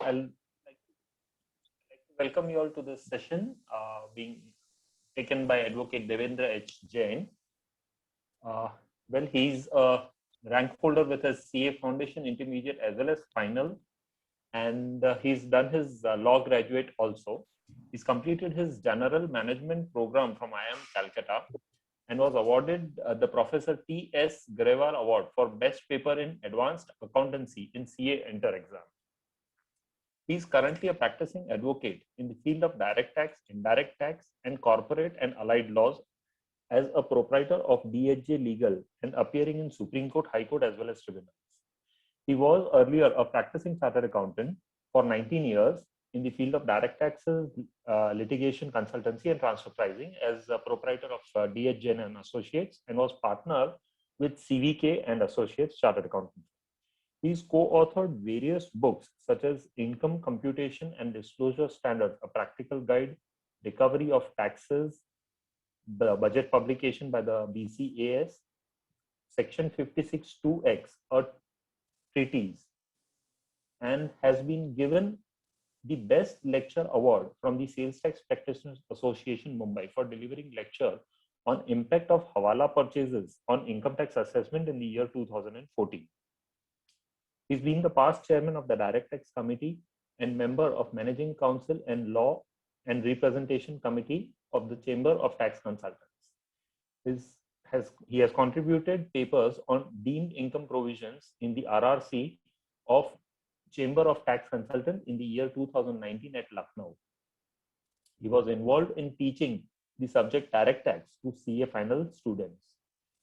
I'll like to welcome you all to this session being taken by Advocate Devendra H. Jain. Uh, he's a rank holder with his CA Foundation Intermediate as well as Final, and he's done his law graduate also. He's completed his General Management program from IIM Calcutta and was awarded the Professor T.S. Grewal Award for Best Paper in Advanced Accountancy in CA Enter exam. He is currently a practicing advocate in the field of direct tax, indirect tax, and corporate and allied laws as a proprietor of DHJ Legal and appearing in Supreme Court, High Court, as well as tribunals. He was earlier a practicing chartered accountant for 19 years in the field of direct taxes, litigation consultancy, and transfer pricing as a proprietor of DHJ and Associates, and was partner with CVK and Associates Chartered Accountants. He's co-authored various books such as Income Computation and Disclosure Standards, a practical guide, recovery of taxes, the budget publication by the BCAS, Section 56(2)(x), a treatise, and has been given the Best Lecture Award from the Sales Tax Practitioners Association, Mumbai, for delivering lecture on impact of Hawala purchases on income tax assessment in the year 2014. He's been the past chairman of the Direct Tax Committee and member of Managing Council and Law and Representation Committee of the Chamber of Tax Consultants. He has contributed papers on deemed income provisions in the RRC of Chamber of Tax Consultants in the year 2019 at Lucknow. He was involved in teaching the subject direct tax to CA final students.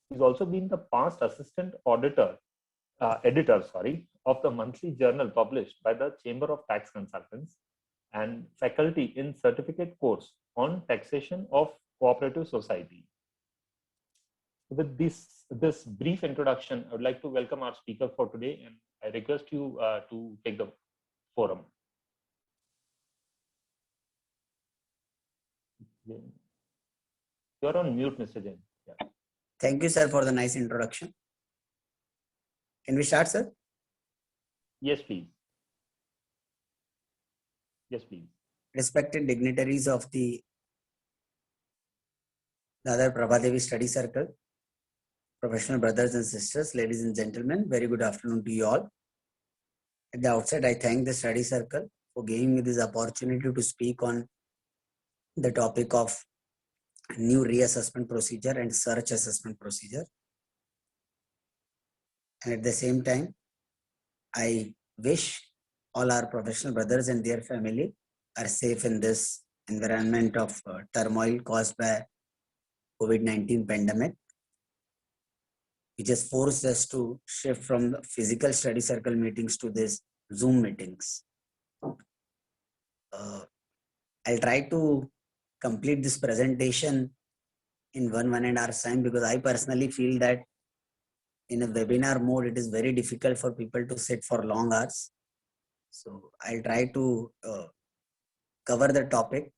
He's also been the past assistant editor of the monthly journal published by the Chamber of Tax Consultants and faculty in certificate course on taxation of cooperative society. With this brief introduction, I would like to welcome our speaker for today, and I request you to take the forum. You're on mute, Mr. Jain. Yeah. Thank you, sir, for the nice introduction. Can we start, sir? Yes, please. Yes, please. Respected dignitaries of the Dadar Prabhadevi Study Circle, professional brothers and sisters, ladies and gentlemen, very good afternoon to you all. At the outset, I thank the Study Circle for giving me this opportunity to speak on the topic of new reassessment procedure and search assessment procedure. And at the same time, I wish all our professional brothers and their family are safe in this environment of turmoil caused by COVID-19 pandemic, which has forced us to shift from the physical study circle meetings to this Zoom meetings. I'll try to complete this presentation in one and a half time, because I personally feel that in a webinar mode, it is very difficult for people to sit for long hours. So I'll try to cover the topic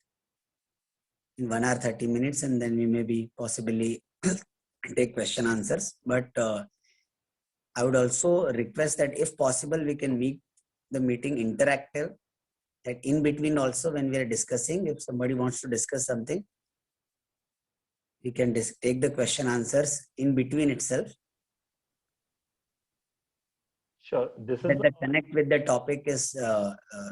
in 1 hour 30 minutes, and then we may be possibly take question answers. But I would also request that if possible, we can make the meeting interactive, that in between also when we are discussing, if somebody wants to discuss something, we can take the question answers in between itself. Sure. This is that the connect with the topic is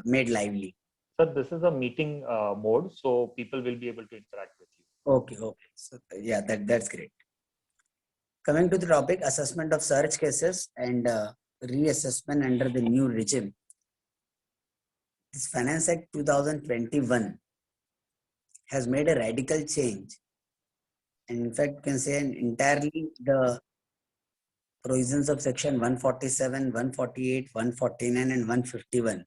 made lively. Sir, this is a meeting mode, so people will be able to interact with you. Okay. So yeah, that's great. Coming to the topic, assessment of search cases and reassessment under the new regime. This Finance Act 2021 has made a radical change, and in fact, you can say entirely the provisions of section 147, 148, 149 and 151,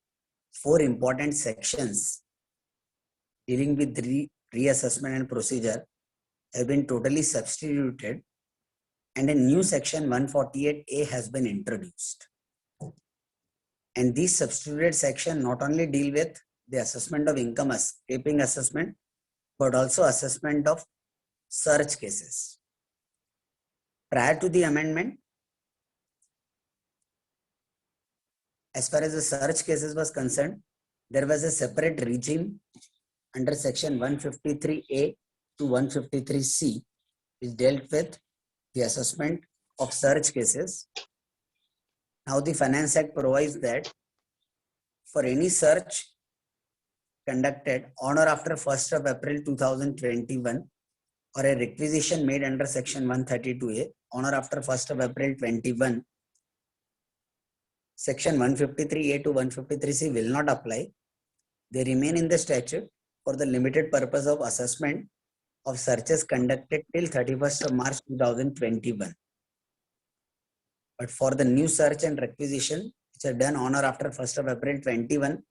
4 important sections dealing with reassessment and procedure have been totally substituted, and a new section 148A has been introduced. And these substituted section not only deal with the assessment of income escaping assessment, but also assessment of search cases. Prior to the amendment, as far as the search cases was concerned, there was a separate regime under section 153A to 153C, which dealt with the assessment of search cases. Now the Finance Act provides that for any search conducted on or after 1st of April 2021 or a requisition made under section 132A on or after 1st of April 21, section 153A to 153C will not apply. They remain in the statute for the limited purpose of assessment of searches conducted till 31st of March 2021. But for the new search and requisition which are done on or after 1st of April 21,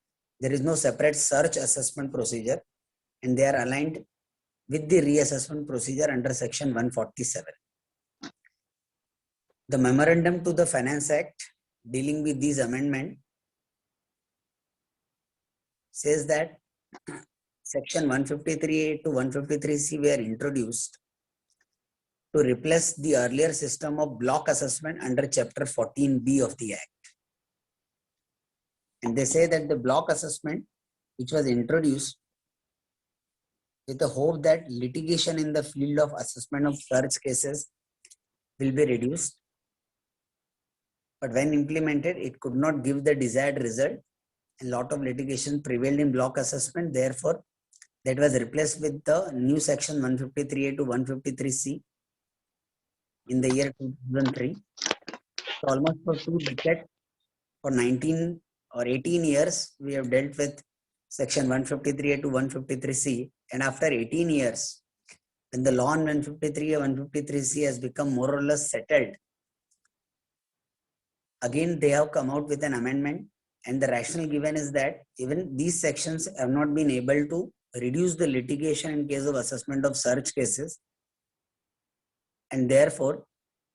there is no separate search assessment procedure, and they are aligned with the reassessment procedure under section 147. The memorandum to the Finance Act dealing with these amendments says that section 153A to 153C were introduced to replace the earlier system of block assessment under chapter 14B of the Act. And they say that the block assessment, which was introduced with the hope that litigation in the field of assessment of search cases will be reduced. But when implemented, it could not give the desired result. A lot of litigation prevailed in block assessment. Therefore, that was replaced with the new section 153A to 153C in the year 2003. So almost for 2 decades, for 19 or 18 years, we have dealt with section 153A to 153C. And after 18 years, when the law on 153A, 153C has become more or less settled, again, they have come out with an amendment. And the rationale given is that even these sections have not been able to reduce the litigation in case of assessment of search cases. And therefore,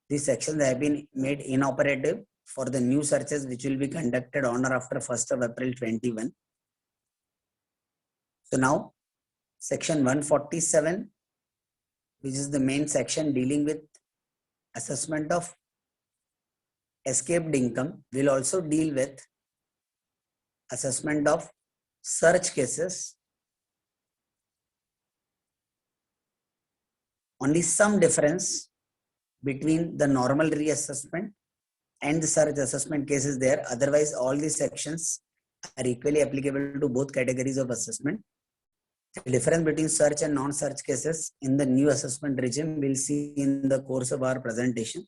these sections have been made inoperative for the new searches which will be conducted on or after 1st of April 21. So now, section 147, which is the main section dealing with assessment of escaped income, will also deal with assessment of search cases. Only some difference between the normal reassessment and the search assessment cases there. Otherwise, all these sections are equally applicable to both categories of assessment. The difference between search and non-search cases in the new assessment regime we'll see in the course of our presentation.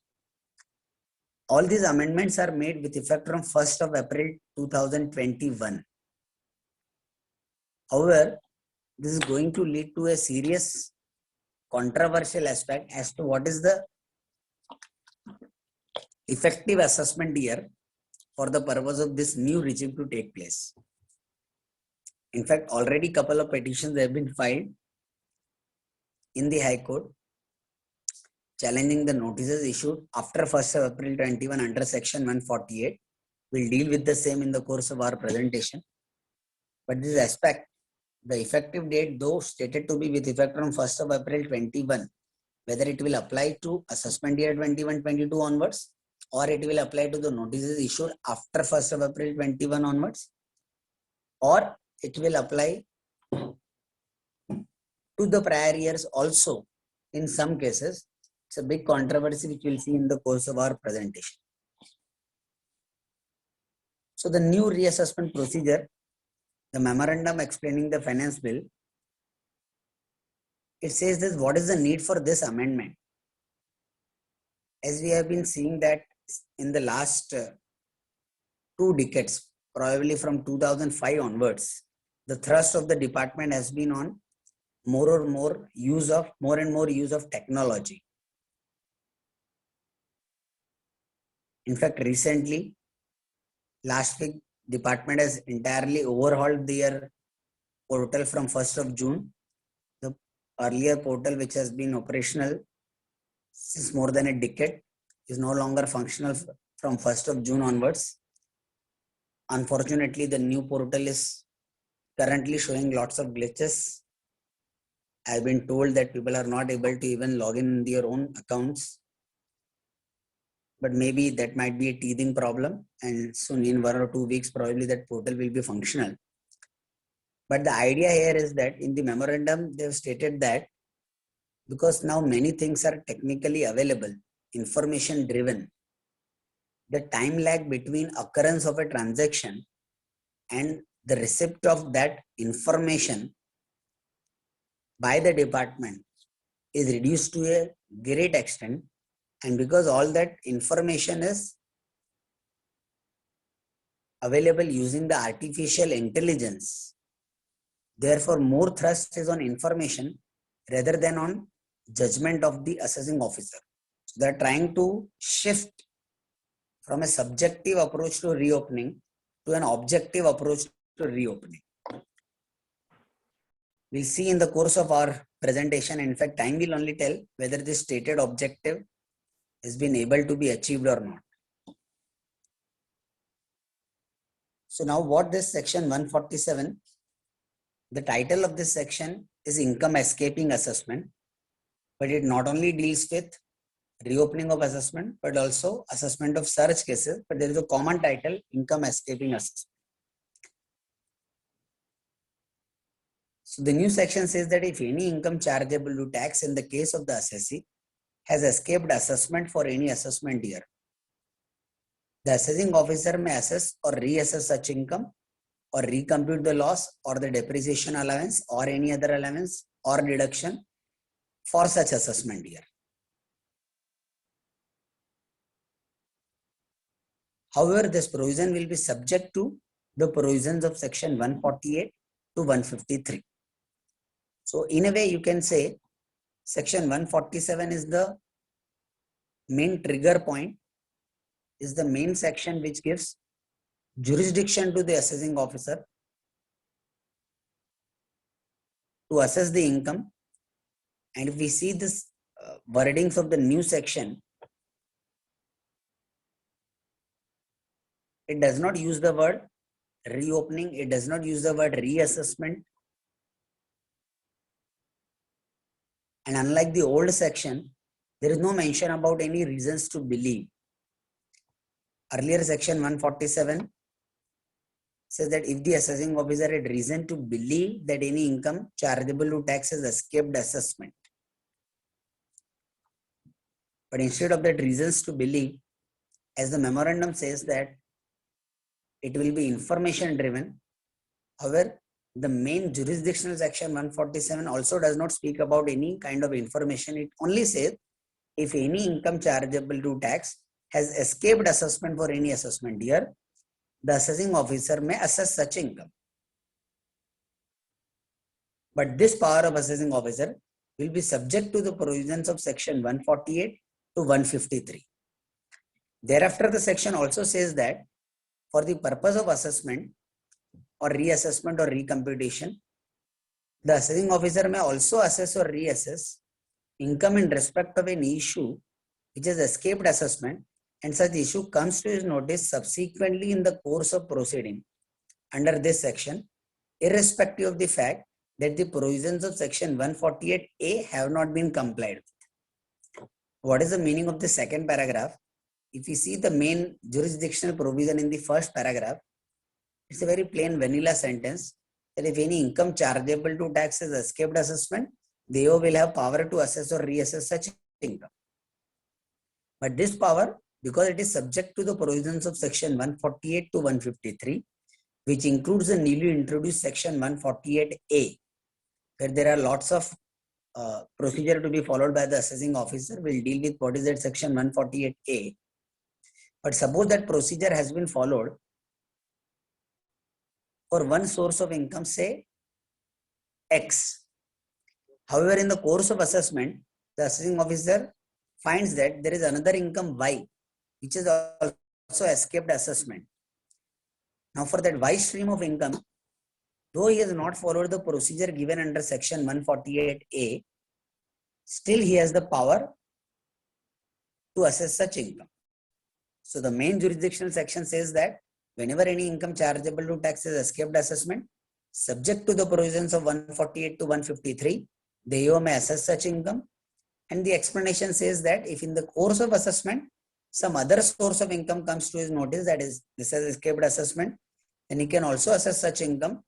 All these amendments are made with effect from 1st of April 2021. However, this is going to lead to a serious controversial aspect as to what is the effective assessment year for the purpose of this new regime to take place. In fact, already a couple of petitions have been filed in the High Court challenging the notices issued after 1st of April 21 under section 148. We'll deal with the same in the course of our presentation. But this aspect, the effective date, though stated to be with effect from 1st of April 21, whether it will apply to assessment year 21-22 onwards, or it will apply to the notices issued after 1st of April 21 onwards, or it will apply to the prior years also in some cases. It's a big controversy which we'll see in the course of our presentation. So the new reassessment procedure, the memorandum explaining the finance bill, it says this: what is the need for this amendment? As we have been seeing that in the last 2 decades, probably from 2005 onwards, the thrust of the department has been on more and more use of technology. In fact, recently, last week, department has entirely overhauled their portal from 1st of June. The earlier portal, which has been operational since more than a decade, is no longer functional from 1st of June onwards. Unfortunately, the new portal is currently showing lots of glitches. I've been told that people are not able to even log in their own accounts. but maybe that might be a teething problem, and soon in 1 or 2 weeks, probably that portal will be functional. But the idea here is that in the memorandum, they've stated that because now many things are technically available, information driven, the time lag between occurrence of a transaction and the receipt of that information by the department is reduced to a great extent. And because all that information is available using the artificial intelligence, therefore more thrust is on information rather than on judgment of the assessing officer. So they're trying to shift from a subjective approach to reopening to an objective approach to reopening. We'll see in the course of our presentation. In fact, time will only tell whether this stated objective has been able to be achieved or not. So now what this section 147, the title of this section is Income Escaping Assessment, but it not only deals with reopening of assessment, but also assessment of search cases, but there is a common title, Income Escaping Assessment. So the new section says that if any income chargeable to tax in the case of the assessee has escaped assessment for any assessment year, the assessing officer may assess or reassess such income or recompute the loss or the depreciation allowance or any other allowance or deduction for such assessment year. However, this provision will be subject to the provisions of section 148 to 153. So in a way, you can say section 147 is the main trigger point, is the main section which gives jurisdiction to the assessing officer to assess the income. And if we see this wordings of the new section, it does not use the word reopening, it does not use the word reassessment. And unlike the old section, there is no mention about any reasons to believe. Earlier section 147 says that if the assessing officer had reason to believe that any income chargeable to tax has escaped assessment. But instead of that reasons to believe, as the memorandum says that it will be information driven. However, the main jurisdictional section 147 also does not speak about any kind of information. It only says if any income chargeable to tax has escaped assessment for any assessment year, the assessing officer may assess such income. But this power of assessing officer will be subject to the provisions of section 148 to 153. Thereafter, the section also says that for the purpose of assessment or reassessment or recomputation, the assessing officer may also assess or reassess income in respect of an issue which has escaped assessment, and such issue comes to his notice subsequently in the course of proceeding under this section, irrespective of the fact that the provisions of section 148A have not been complied with. What is the meaning of the second paragraph? If you see the main jurisdictional provision in the first paragraph, it's a very plain vanilla sentence that if any income chargeable to tax has escaped assessment, they will have power to assess or reassess such income. But this power, because it is subject to the provisions of section 148 to 153, which includes the newly introduced section 148A, where there are lots of procedure to be followed by the assessing officer. We'll deal with what is that section 148A. But suppose that procedure has been followed for one source of income, say X. However, in the course of assessment, the assessing officer finds that there is another income Y, which is also escaped assessment. Now, for that Y stream of income, though he has not followed the procedure given under section 148A, still he has the power to assess such income. So the main jurisdictional section says that whenever any income chargeable to tax is escaped assessment, subject to the provisions of 148 to 153, the AO may assess such income. And the explanation says that if in the course of assessment, some other source of income comes to his notice, that is, this has escaped assessment, then he can also assess such income,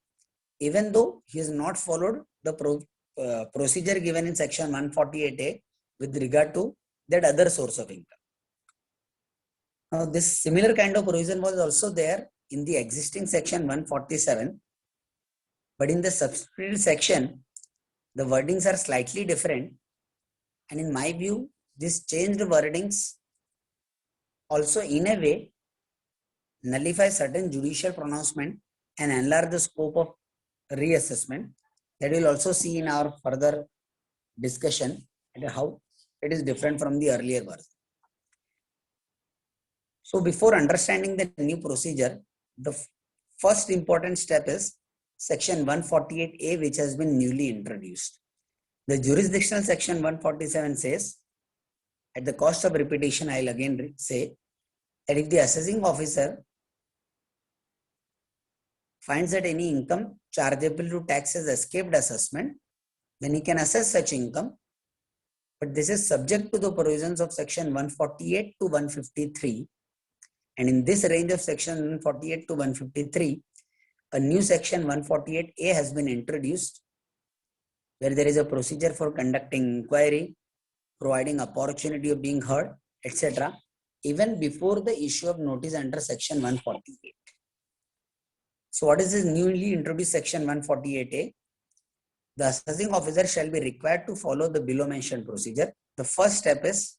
even though he has not followed the procedure given in section 148A with regard to that other source of income. Now, this similar kind of provision was also there in the existing section 147, but in the substituted section, the wordings are slightly different. And in my view, these changed wordings also in a way nullify certain judicial pronouncement and enlarge the scope of reassessment. That we'll also see in our further discussion and how it is different from the earlier version. So before understanding the new procedure, the first important step is section 148A, which has been newly introduced. The jurisdictional section 147 says, at the cost of repetition, I'll again say that if the assessing officer finds that any income chargeable to tax has escaped assessment, then he can assess such income. But this is subject to the provisions of section 148 to 153. And in this range of section 148 to 153, a new section 148A has been introduced, where there is a procedure for conducting inquiry, providing opportunity of being heard, etc., even before the issue of notice under section 148. So what is this newly introduced section 148A? The assessing officer shall be required to follow the below mentioned procedure. The first step is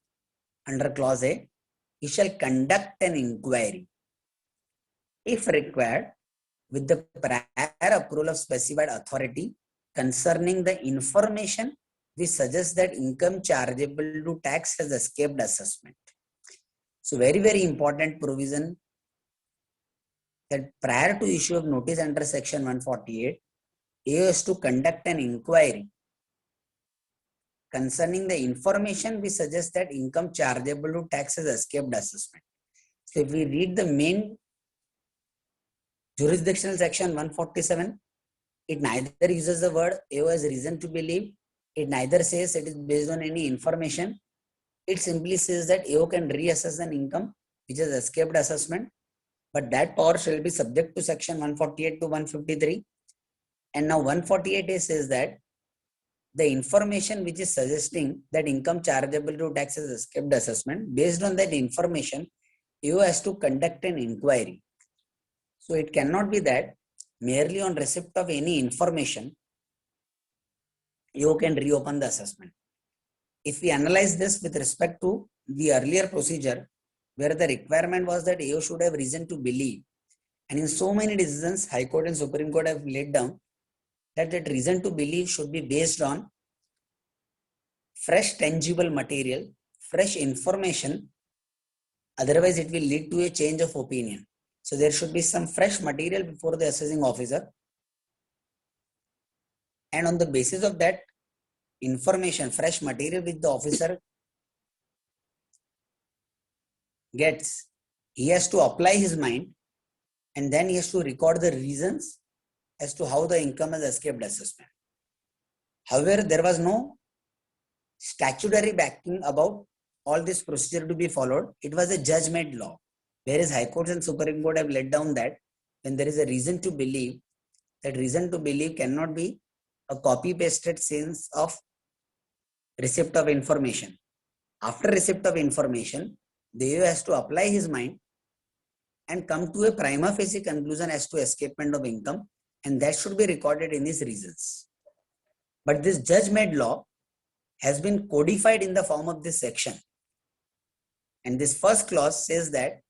under clause A, he shall conduct an inquiry, if required, with the prior approval of specified authority concerning the information which suggests that income chargeable to tax has escaped assessment. So very, very important provision, that prior to issue of notice under section 148, AO has to conduct an inquiry concerning the information which suggests that income chargeable to tax has escaped assessment. So if we read the main jurisdictional section 147, it neither uses the word AO has reason to believe, it neither says it is based on any information. It simply says that AO can reassess an income which has escaped assessment, but that power shall be subject to section 148 to 153. And now 148A says that the information which is suggesting that income chargeable to tax has escaped assessment, based on that information, AO has to conduct an inquiry. So it cannot be that merely on receipt of any information, AO can reopen the assessment. If we analyze this with respect to the earlier procedure, where the requirement was that AO should have reason to believe, and in so many decisions, High Court and Supreme Court have laid down that reason to believe should be based on fresh tangible material, fresh information, otherwise it will lead to a change of opinion. So there should be some fresh material before the assessing officer, and on the basis of that information, fresh material which the officer gets, he has to apply his mind, and then he has to record the reasons as to how the income has escaped assessment. However, there was no statutory backing about all this procedure to be followed. It was a judge-made law, whereas High Court and Supreme Court have laid down that when there is a reason to believe, that reason to believe cannot be a copy-pasted sense of receipt of information. After receipt of information, the AO has to apply his mind and come to a prima facie conclusion as to escapement of income, and that should be recorded in his reasons. But this judge-made law has been codified in the form of this section. And this first clause says that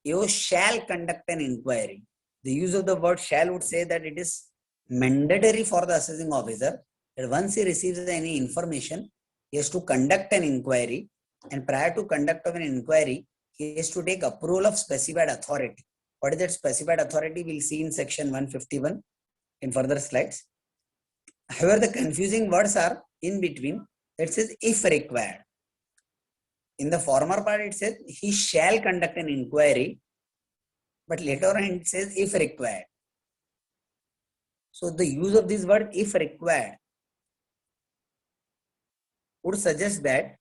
AO shall conduct an inquiry. The use of the word shall would say that it is mandatory for the assessing officer that once he receives any information, he has to conduct an inquiry, and prior to conduct of an inquiry, he has to take approval of specified authority. What is that specified authority? We'll see in section 151 in further slides. However, the confusing words are in between. It says if required. In the former part, it says he shall conduct an inquiry, but later on it says if required. So the use of this word if required would suggest that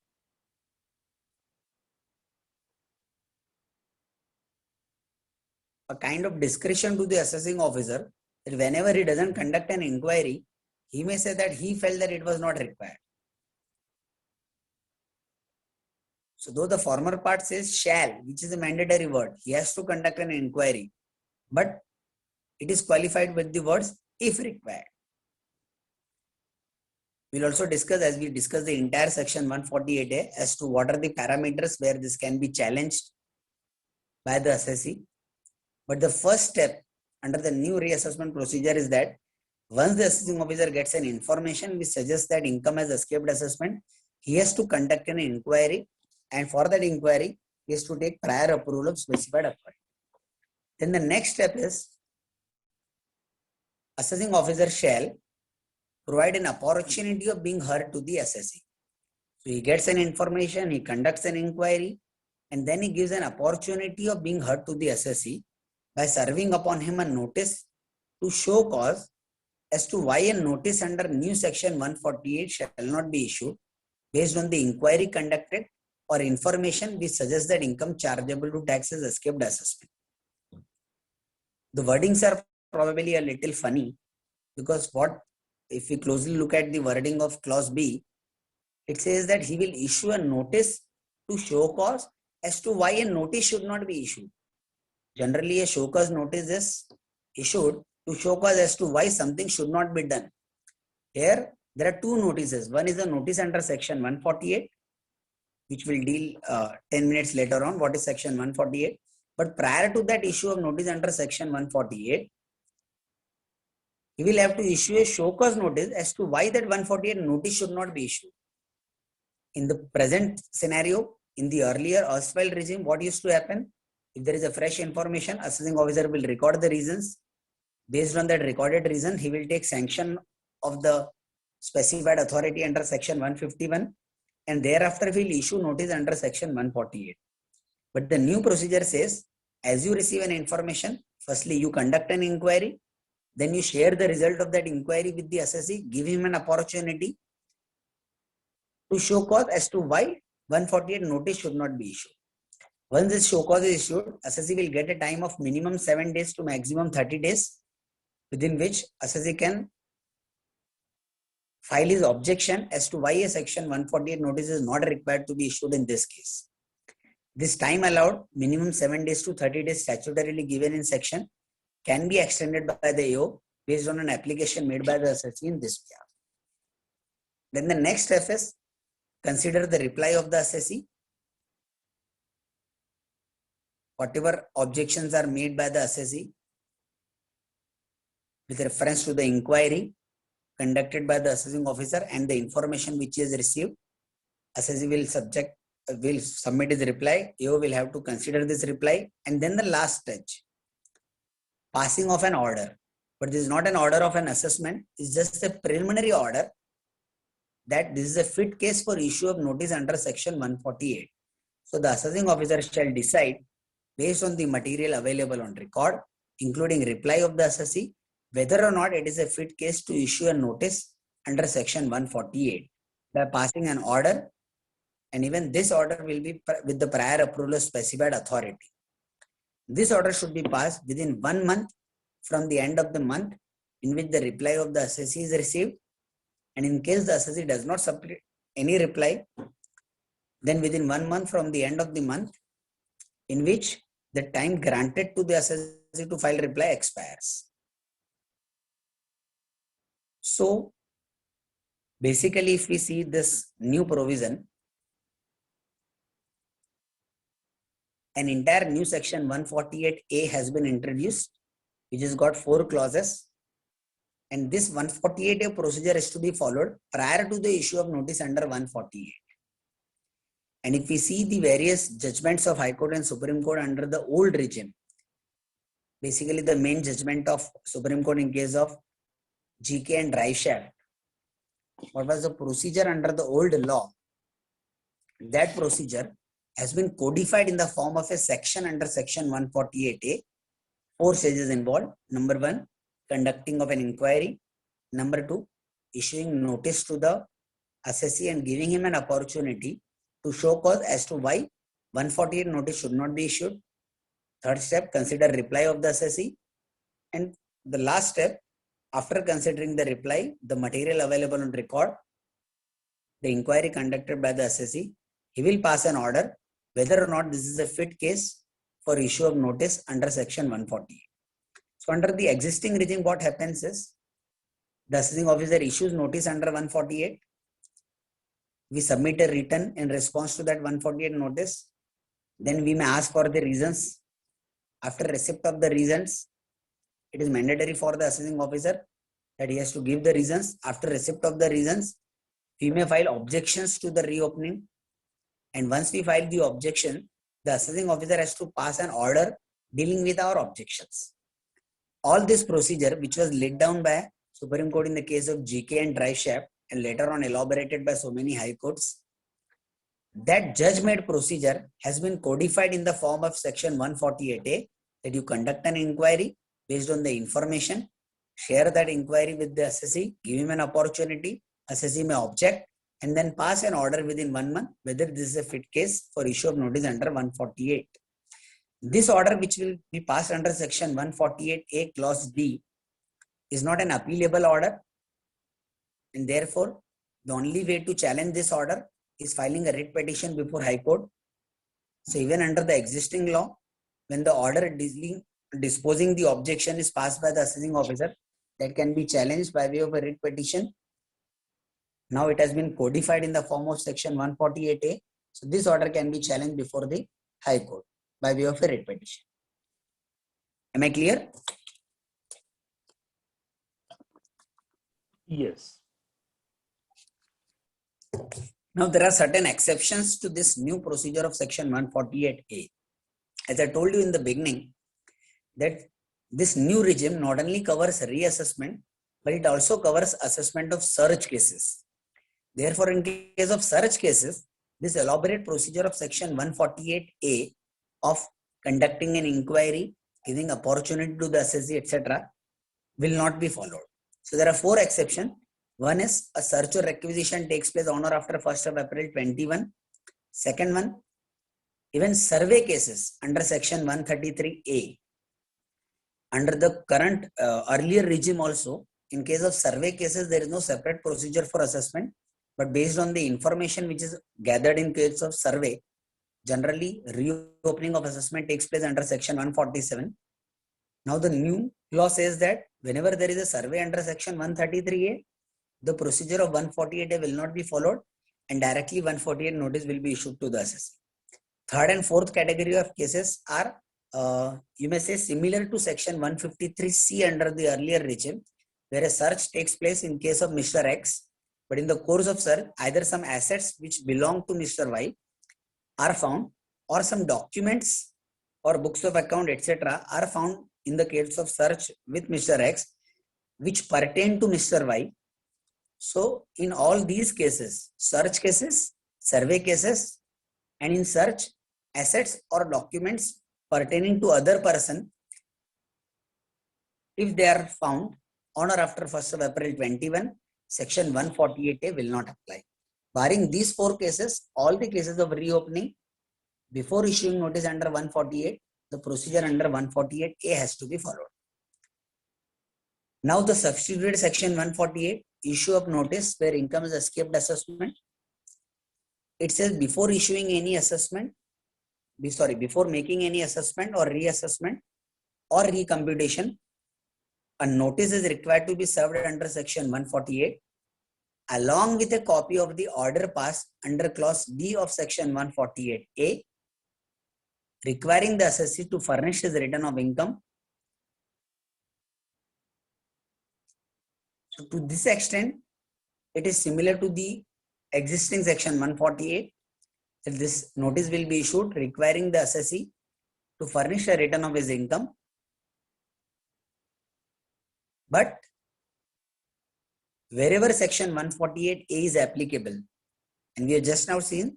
a kind of discretion to the assessing officer that whenever he doesn't conduct an inquiry, he may say that he felt that it was not required. So though the former part says shall, which is a mandatory word, he has to conduct an inquiry, but it is qualified with the words if required. We'll also discuss, as we discuss the entire section 148A, as to what are the parameters where this can be challenged by the assessee. But the first step under the new reassessment procedure is that once the assessing officer gets an information which suggests that income has escaped assessment, he has to conduct an inquiry, and for that inquiry, he has to take prior approval of specified authority. Then the next step is assessing officer shall provide an opportunity of being heard to the assessee. So he gets an information, he conducts an inquiry, and then he gives an opportunity of being heard to the assessee by serving upon him a notice to show cause as to why a notice under new section 148 shall not be issued based on the inquiry conducted or information which suggests that income chargeable to tax has escaped assessment. The wordings are probably a little funny, because if we closely look at the wording of clause B, it says that he will issue a notice to show cause as to why a notice should not be issued. Generally, a show cause notice is issued to show cause as to why something should not be done. Here, there are two notices. One is a notice under section 148, which will deal 10 minutes later on what is section 148. But prior to that issue of notice under section 148, he will have to issue a show cause notice as to why that 148 notice should not be issued. In the present scenario, in the earlier erstwhile regime, what used to happen? If there is a fresh information, assessing officer will record the reasons. Based on that recorded reason, he will take sanction of the specified authority under section 151, and thereafter he will issue notice under section 148. But the new procedure says, as you receive an information, firstly you conduct an inquiry, then you share the result of that inquiry with the assessee, give him an opportunity to show cause as to why 148 notice should not be issued. Once this show cause is issued, assessee will get a time of minimum 7 days to maximum 30 days, within which assessee can file his objection as to why a section 148 notice is not required to be issued in this case. This time allowed, minimum 7 days to 30 days statutorily given in section, can be extended by the AO based on an application made by the assessee in this behalf. Then the next step is consider the reply of the assessee. Whatever objections are made by the assessee with reference to the inquiry conducted by the assessing officer and the information which he has received, assessee will submit his reply. AO will have to consider this reply, and then the last stage, passing of an order. But this is not an order of an assessment, it's just a preliminary order that this is a fit case for issue of notice under section 148. So the assessing officer shall decide based on the material available on record, including reply of the assessee, whether or not it is a fit case to issue a notice under section 148 by passing an order, and even this order will be with the prior approval of specified authority. This order should be passed within 1 month from the end of the month in which the reply of the assessee is received, and in case the assessee does not submit any reply, then within 1 month from the end of the month in which the time granted to the assessee to file reply expires. So basically, if we see this new provision, an entire new section 148A has been introduced, which has got 4 clauses. And this 148A procedure is to be followed prior to the issue of notice under 148. And if we see the various judgments of High Court and Supreme Court under the old regime, basically the main judgment of Supreme Court in case of GK and Reichert, what was the procedure under the old law? That procedure has been codified in the form of a section under section 148A. 4 stages involved. Number 1, conducting of an inquiry. Number 2, issuing notice to the assessee and giving him an opportunity to show cause as to why 148 notice should not be issued. Third step, consider reply of the assessee. And the last step, after considering the reply, the material available on record, the inquiry conducted by the assessee, he will pass an order whether or not this is a fit case for issue of notice under section 148. So under the existing regime, what happens is the assessing officer issues notice under 148. We submit a written in response to that 148 notice. Then we may ask for the reasons. After receipt of the reasons, it is mandatory for the assessing officer that he has to give the reasons. After receipt of the reasons, we may file objections to the reopening. And once we file the objection, the assessing officer has to pass an order dealing with our objections. All this procedure, which was laid down by Supreme Court in the case of GK and Drive Shaft, and later on elaborated by so many high courts, that judge-made procedure has been codified in the form of section 148A, that you conduct an inquiry based on the information, share that inquiry with the assessee, give him an opportunity, assessee may object, and then pass an order within 1 month whether this is a fit case for issue of notice under 148. This order, which will be passed under section 148A clause D, is not an appealable order, and therefore the only way to challenge this order is filing a writ petition before High Court. So even under the existing law, when the order disposing the objection is passed by the assessing officer, that can be challenged by way of a writ petition. Now it has been codified in the form of section 148A. So this order can be challenged before the High Court by way of a writ petition. Am I clear? Yes. Now there are certain exceptions to this new procedure of section 148A. As I told you in the beginning, that this new regime not only covers reassessment, but it also covers assessment of search cases. Therefore, in case of search cases, this elaborate procedure of section 148A of conducting an inquiry, giving opportunity to the assessee, etc., will not be followed. So there are 4 exceptions. One is a search or requisition takes place on or after 1st of April 21. Second one, even survey cases under section 133A. Under the current earlier regime also, in case of survey cases, there is no separate procedure for assessment, but based on the information which is gathered in case of survey, generally reopening of assessment takes place under section 147. Now the new law says that whenever there is a survey under section 133A, the procedure of 148A will not be followed and directly 148 notice will be issued to the assessee. Third and fourth category of cases are, you may say, similar to section 153C under the earlier regime, where a search takes place in case of Mr. X, but in the course of search, either some assets which belong to Mr. Y are found, or some documents or books of account, etc., are found in the case of search with Mr. X, which pertain to Mr. Y. So in all these cases, search cases, survey cases, and in search, assets or documents pertaining to other person, if they are found on or after 1st of April 21, section 148A will not apply. Barring these 4 cases, all the cases of reopening, before issuing notice under 148, the procedure under 148A has to be followed. Now the substituted section 148, issue of notice where income is escaped assessment. It says before issuing any assessment, before making any assessment or reassessment or recomputation, a notice is required to be served under section 148 along with a copy of the order passed under clause D of section 148A, requiring the assessee to furnish his return of income. So to this extent, it is similar to the existing section 148. That this notice will be issued requiring the assessee to furnish a return of his income. But wherever section 148A is applicable, and we have just now seen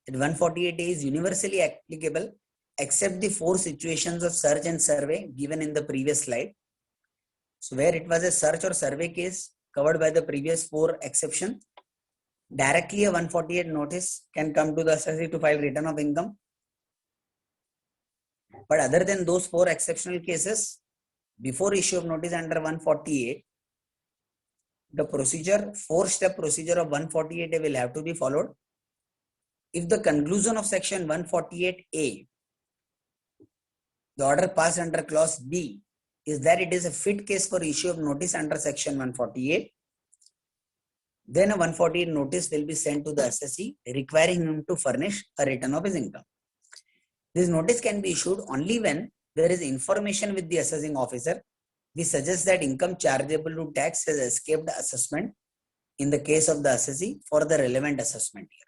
that 148A is universally applicable except the 4 situations of search and survey given in the previous slide. So where it was a search or survey case covered by the previous 4 exceptions, directly a 148 notice can come to the assessee to file return of income. But other than those 4 exceptional cases, before issue of notice under 148, the procedure, 4-step procedure of 148A will have to be followed. If the conclusion of section 148A, the order passed under clause B, is that it is a fit case for issue of notice under section 148, then a 148 notice will be sent to the assessee requiring him to furnish a return of his income. This notice can be issued only when there is information with the assessing officer. We suggest that income chargeable to tax has escaped assessment in the case of the assessee for the relevant assessment year.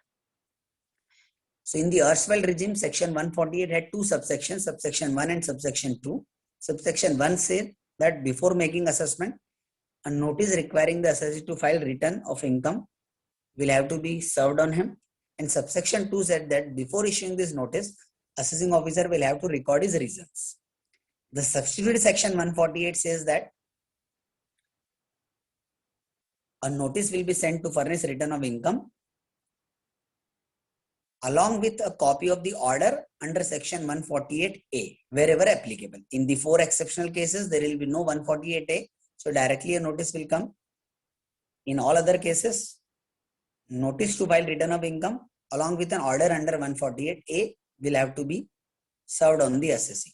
So in the erstwhile regime, section 148 had 2 subsections, subsection 1 and subsection 2. Subsection 1 said that before making assessment, a notice requiring the assessee to file return of income will have to be served on him. And subsection 2 said that before issuing this notice, assessing officer will have to record his reasons. The substituted section 148 says that a notice will be sent to furnish return of income along with a copy of the order under section 148A, wherever applicable. In the 4 exceptional cases, there will be no 148A, so directly a notice will come. In all other cases, notice to file return of income along with an order under 148A will have to be served on the assessee.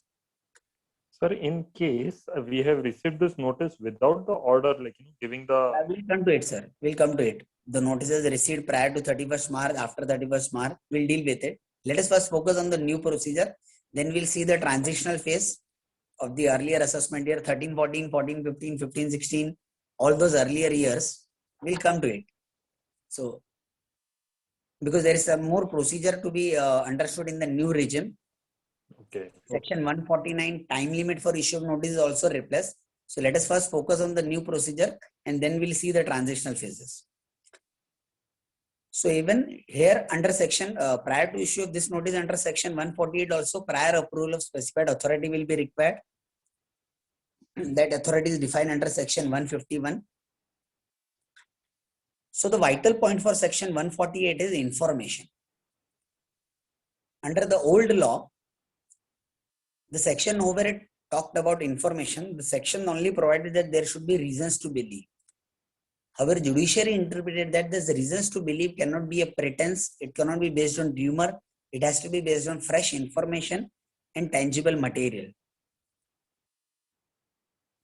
Sir, in case we have received this notice without the order, like giving the... I will come to it, sir. We'll come to it. The notices received prior to 31st March, after 31st March, we'll deal with it. Let us first focus on the new procedure. Then we'll see the transitional phase of the earlier assessment year, 13, 14, 14, 15, 15, 16, all those earlier years. We'll come to it. So, because there is some more procedure to be understood in the new regime. Okay. Section 149 time limit for issue of notice is also replaced. So let us first focus on the new procedure and then we'll see the transitional phases. So even here under section, prior to issue of this notice under section 148 also prior approval of specified authority will be required. That authority is defined under section 151. So the vital point for section 148 is information. Under the old law, the section over it talked about information. The section only provided that there should be reasons to believe. However, judiciary interpreted that the reasons to believe cannot be a pretense. It cannot be based on rumor. It has to be based on fresh information and tangible material.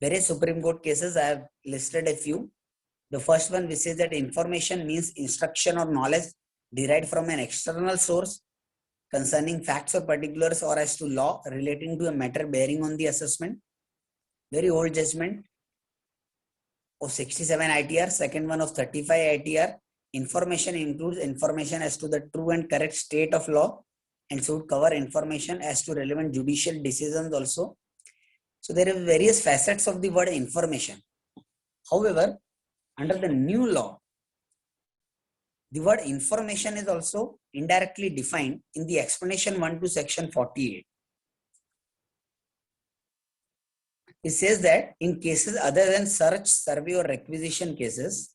Various Supreme Court cases, I have listed a few. The first one, which says that information means instruction or knowledge derived from an external source concerning facts or particulars or as to law relating to a matter bearing on the assessment. Very old judgment of 67 ITR, second one of 35 ITR. Information includes information as to the true and correct state of law and should cover information as to relevant judicial decisions also. So there are various facets of the word information. However, under the new law, the word information is also indirectly defined in the explanation 1 to section 48. It says that in cases other than search, survey or requisition cases,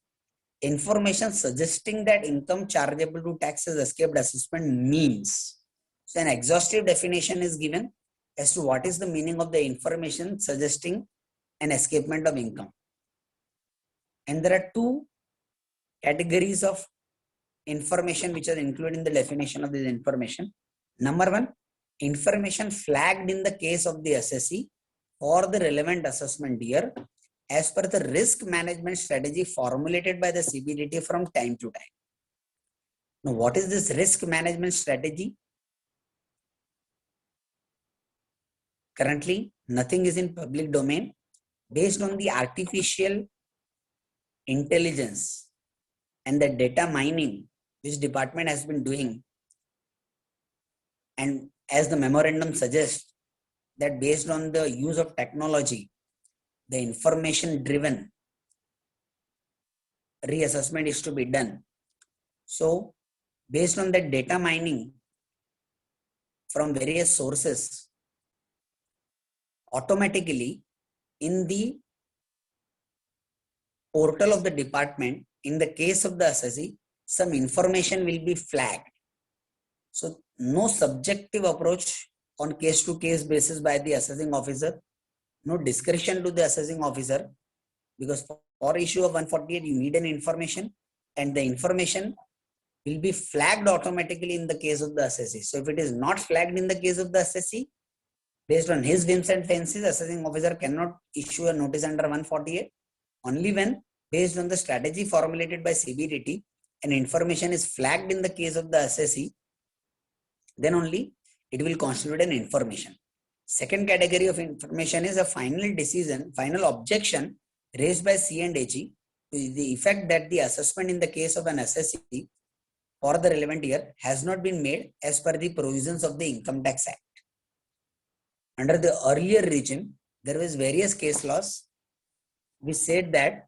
information suggesting that income chargeable to tax has escaped assessment means. So an exhaustive definition is given as to what is the meaning of the information suggesting an escapement of income. And there are 2 categories of information which are included in the definition of this information. Number 1, information flagged in the case of the assessee for the relevant assessment year as per the risk management strategy formulated by the CBDT from time to time. Now, what is this risk management strategy? Currently, nothing is in public domain. Based on the artificial intelligence and the data mining which department has been doing, and as the memorandum suggests that based on the use of technology, the information driven reassessment is to be done. So based on that data mining from various sources, automatically in the portal of the department, in the case of the assessee, some information will be flagged. So no subjective approach on case-to-case basis by the assessing officer. No discretion to the assessing officer, because for issue of 148, you need an information, and the information will be flagged automatically in the case of the assessee. So if it is not flagged in the case of the assessee, based on his whims and fancies, assessing officer cannot issue a notice under 148. Only when, based on the strategy formulated by CBDT, and information is flagged in the case of the assessee, then only it will constitute an information. Second category of information is a final decision, final objection raised by C and AG to the effect that the assessment in the case of an assessee for the relevant year has not been made as per the provisions of the Income Tax Act. Under the earlier regime, there was various case laws which said that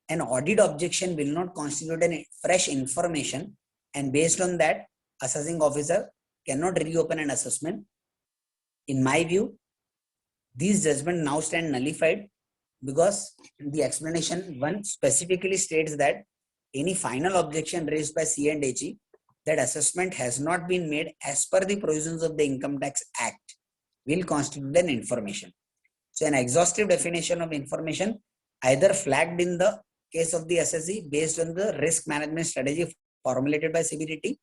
an audit objection will not constitute any fresh information, and based on that, assessing officer cannot reopen an assessment. In my view, these judgments now stand nullified, because the explanation 1 specifically states that any final objection raised by C and AG that assessment has not been made as per the provisions of the Income Tax Act will constitute an information. So an exhaustive definition of information, either flagged in the case of the assessee based on the risk management strategy formulated by CBDT,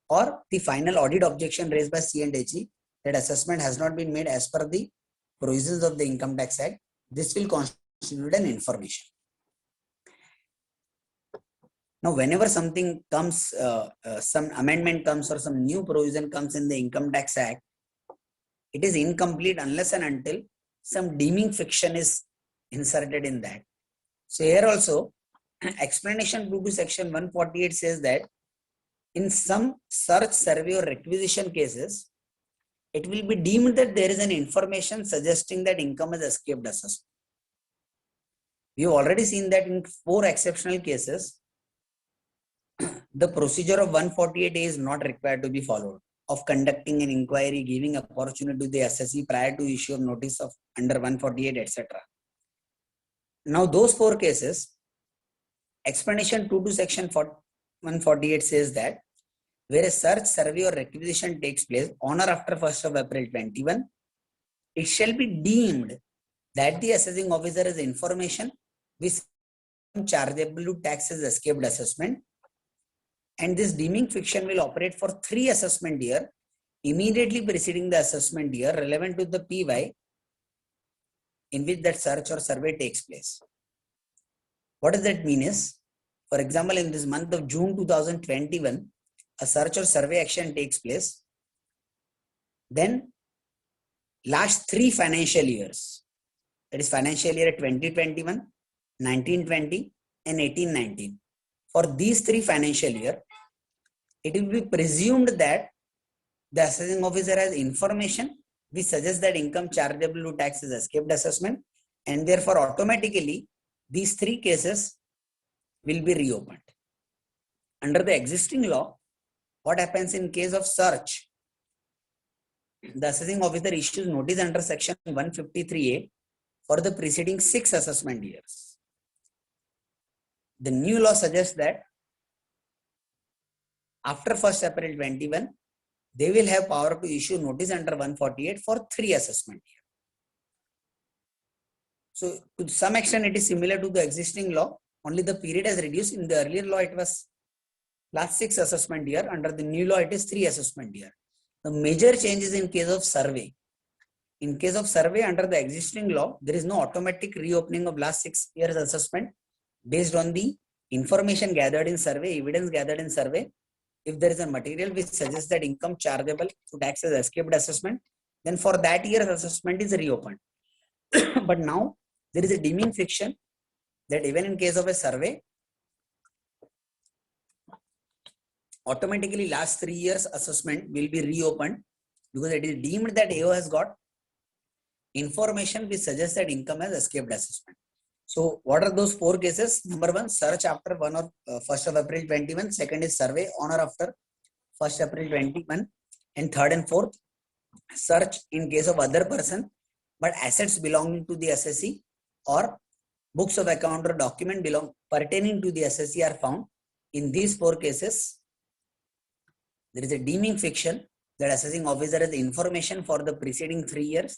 or the final audit objection raised by C and AG that assessment has not been made as per the provisions of the Income Tax Act, this will constitute an information. Now, whenever something comes, some amendment comes or some new provision comes in the Income Tax Act, it is incomplete unless and until some deeming fiction is inserted in that. So here also, explanation 2 to section 148 says that in some search, survey or requisition cases, it will be deemed that there is an information suggesting that income has escaped assessment. We have already seen that in 4 exceptional cases, the procedure of 148A is not required to be followed, of conducting an inquiry, giving opportunity to the assessee prior to issue of notice of under 148, etc. Now, those 4 cases, explanation 2 to section 148 says that where a search, survey or requisition takes place on or after 1st of April 21, it shall be deemed that the assessing officer has information which chargeable to tax as escaped assessment, and this deeming fiction will operate for 3 assessment years immediately preceding the assessment year relevant to the PY in which that search or survey takes place. What does that mean is, for example, in this month of June 2021, a search or survey action takes place, then last 3 financial years, that is financial year 2021, 1920 and 1819. For these 3 financial years, it will be presumed that the assessing officer has information which suggests that income chargeable to tax is escaped assessment, and therefore automatically these 3 cases will be reopened. Under the existing law, what happens in case of search? The assessing officer issues notice under section 153A for the preceding 6 assessment years. The new law suggests that after 1st April 21, they will have power to issue notice under 148 for 3 assessment years. So to some extent it is similar to the existing law, only the period has reduced. In the earlier law it was last 6 assessment year, under the new law it is 3 assessment year. The major change is in case of survey. In case of survey, under the existing law, there is no automatic reopening of last 6 years assessment based on the information gathered in survey, evidence gathered in survey. If there is a material which suggests that income chargeable to tax as escaped assessment, then for that year's assessment is reopened. But now there is a deeming fiction that even in case of a survey, automatically last 3 years assessment will be reopened, because it is deemed that AO has got information which suggests that income has escaped assessment. So what are those 4 cases? Number 1, search after 1st of April 21. Second is survey on or after 1st April 21. And third and fourth, search in case of other person, but assets belonging to the assessee or books of account or document pertaining to the assessee are found. In these 4 cases, there is a deeming fiction that assessing officer has information for the preceding 3 years,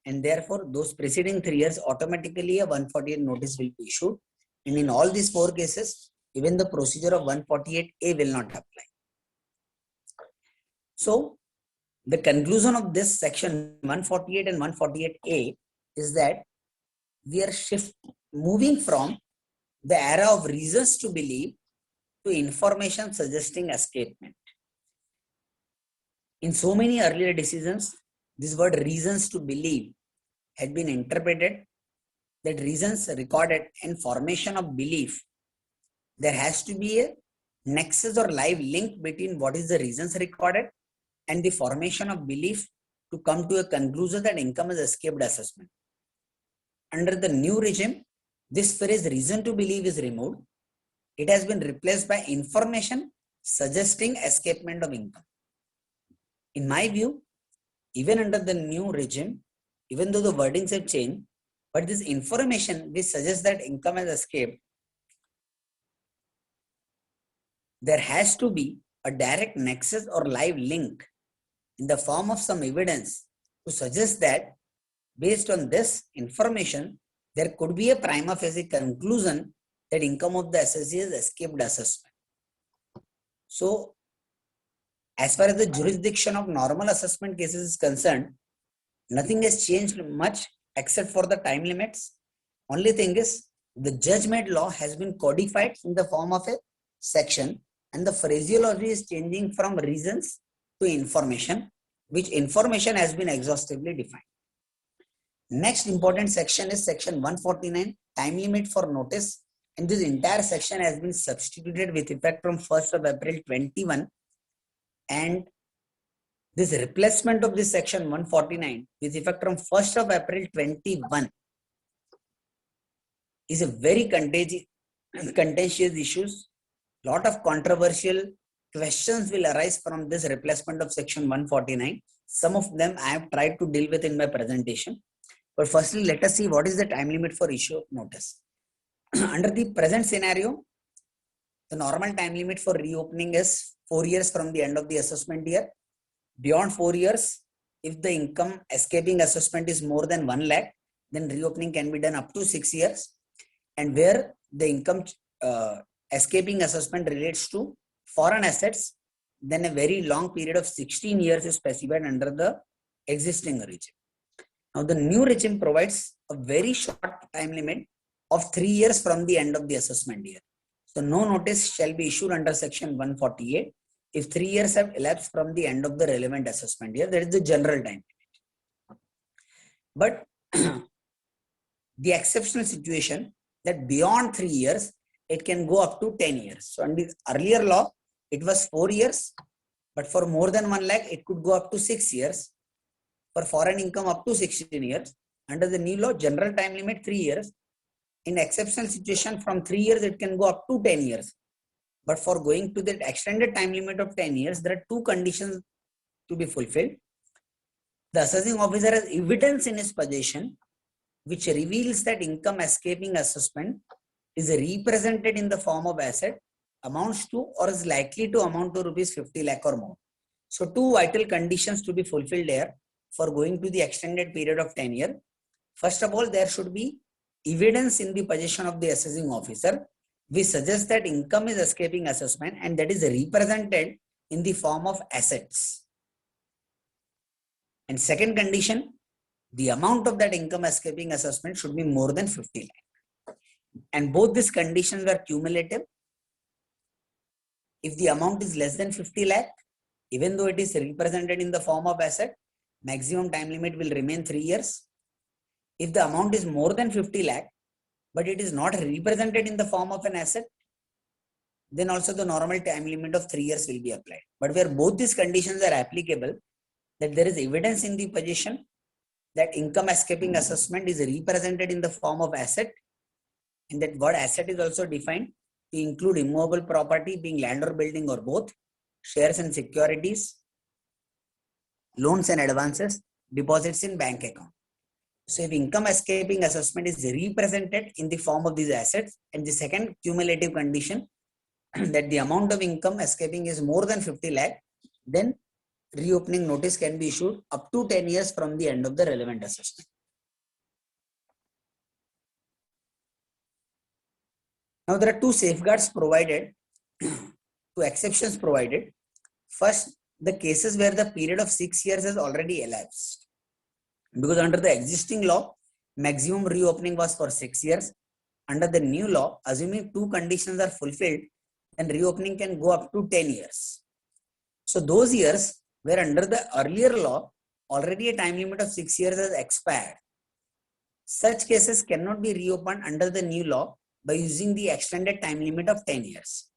and therefore those preceding 3 years automatically a 148 notice will be issued. And in all these 4 cases, even the procedure of 148A will not apply. So the conclusion of this section 148 and 148A is that we are moving from the era of reasons to believe to information suggesting escapement. In so many earlier decisions, this word reasons to believe had been interpreted that reasons recorded and formation of belief. There has to be a nexus or live link between what is the reasons recorded and the formation of belief to come to a conclusion that income has escaped assessment. Under the new regime, this phrase reason to believe is removed. It has been replaced by information suggesting escapement of income. In my view, even under the new regime, even though the wordings have changed, but this information which suggests that income has escaped, there has to be a direct nexus or live link in the form of some evidence to suggest that based on this information, there could be a prima facie conclusion that income of the assessee has escaped assessment. So, as far as the jurisdiction of normal assessment cases is concerned, nothing has changed much except for the time limits. Only thing is, the judge-made law has been codified in the form of a section, and the phraseology is changing from reasons to information, which information has been exhaustively defined. Next important section is section 149, time limit for notice, and this entire section has been substituted with effect from 1st of April 21, and this replacement of this section 149 with effect from 1st of April 21 is a very contentious issues. Lot of controversial questions will arise from this replacement of section 149. Some of them I have tried to deal with in my presentation. But firstly, let us see what is the time limit for issue of notice. Under the present scenario, the normal time limit for reopening is 4 years from the end of the assessment year. Beyond 4 years, if the income escaping assessment is more than 1 lakh, then reopening can be done up to 6 years. And where the income escaping assessment relates to foreign assets, then a very long period of 16 years is specified under the existing regime. Now, the new regime provides a very short time limit of 3 years from the end of the assessment year. So, no notice shall be issued under section 148 if 3 years have elapsed from the end of the relevant assessment year. That is the general time limit. But the exceptional situation that beyond 3 years, it can go up to 10 years. So, under the earlier law, it was 4 years, but for more than 1 lakh, it could go up to 6 years. For foreign income up to 16 years. Under the new law, general time limit 3 years. In exceptional situation from 3 years, it can go up to 10 years. But for going to the extended time limit of 10 years, there are 2 conditions to be fulfilled. The assessing officer has evidence in his possession which reveals that income escaping assessment is represented in the form of asset, amounts to or is likely to amount to rupees 50 lakh or more. So 2 vital conditions to be fulfilled here for going to the extended period of 10 years. First of all, there should be evidence in the possession of the assessing officer which suggests that income is escaping assessment and that is represented in the form of assets. And second condition, the amount of that income escaping assessment should be more than 50 lakh. And both these conditions are cumulative. If the amount is less than 50 lakh, even though it is represented in the form of asset, maximum time limit will remain 3 years. If the amount is more than 50 lakh, but it is not represented in the form of an asset, then also the normal time limit of 3 years will be applied. But where both these conditions are applicable, that there is evidence in the possession that income escaping assessment is represented in the form of asset, and that word asset is also defined to include immovable property being land or building or both, shares and securities, loans and advances, deposits in bank account. So if income escaping assessment is represented in the form of these assets, and the second cumulative condition that the amount of income escaping is more than 50 lakh, then reopening notice can be issued up to 10 years from the end of the relevant assessment. Now there are two safeguards provided, two exceptions provided. First, the cases where the period of 6 years has already elapsed. Because under the existing law, maximum reopening was for 6 years. Under the new law, assuming two conditions are fulfilled, then reopening can go up to 10 years. So those years where under the earlier law, already a time limit of 6 years has expired, such cases cannot be reopened under the new law by using the extended time limit of 10 years.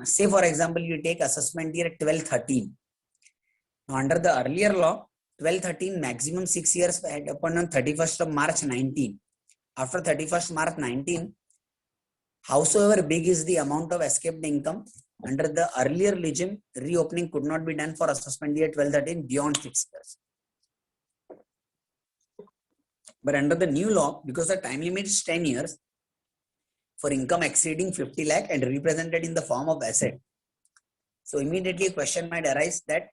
Say for example, you take assessment year 12-13. Now under the earlier law, 12-13 maximum 6 years had happened on 31st of March 19. After 31st March 19, howsoever big is the amount of escaped income, under the earlier regime, reopening could not be done for assessment year 12-13 beyond 6 years. But under the new law, because the time limit is 10 years for income exceeding 50 lakh and represented in the form of asset. So immediately a question might arise that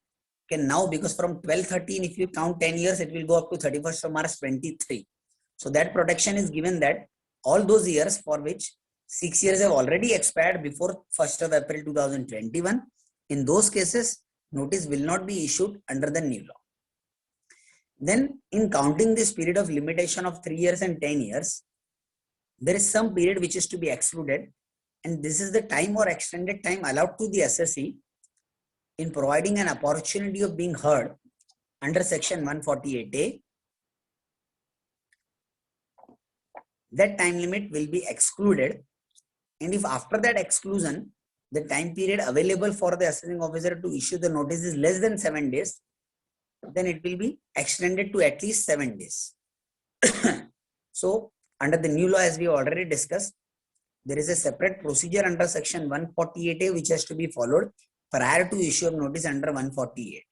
can now, because from 12-13, if you count 10 years, it will go up to 31st of March 23. So that protection is given that all those years for which 6 years have already expired before 1st of April 2021, in those cases, notice will not be issued under the new law. Then in counting this period of limitation of 3 years and 10 years, there is some period which is to be excluded, and this is the time or extended time allowed to the assessee in providing an opportunity of being heard under section 148A. That time limit will be excluded, and if after that exclusion the time period available for the assessing officer to issue the notice is less than 7 days, then it will be extended to at least 7 days. So under the new law, as we already discussed, there is a separate procedure under section 148A which has to be followed prior to issue of notice under 148.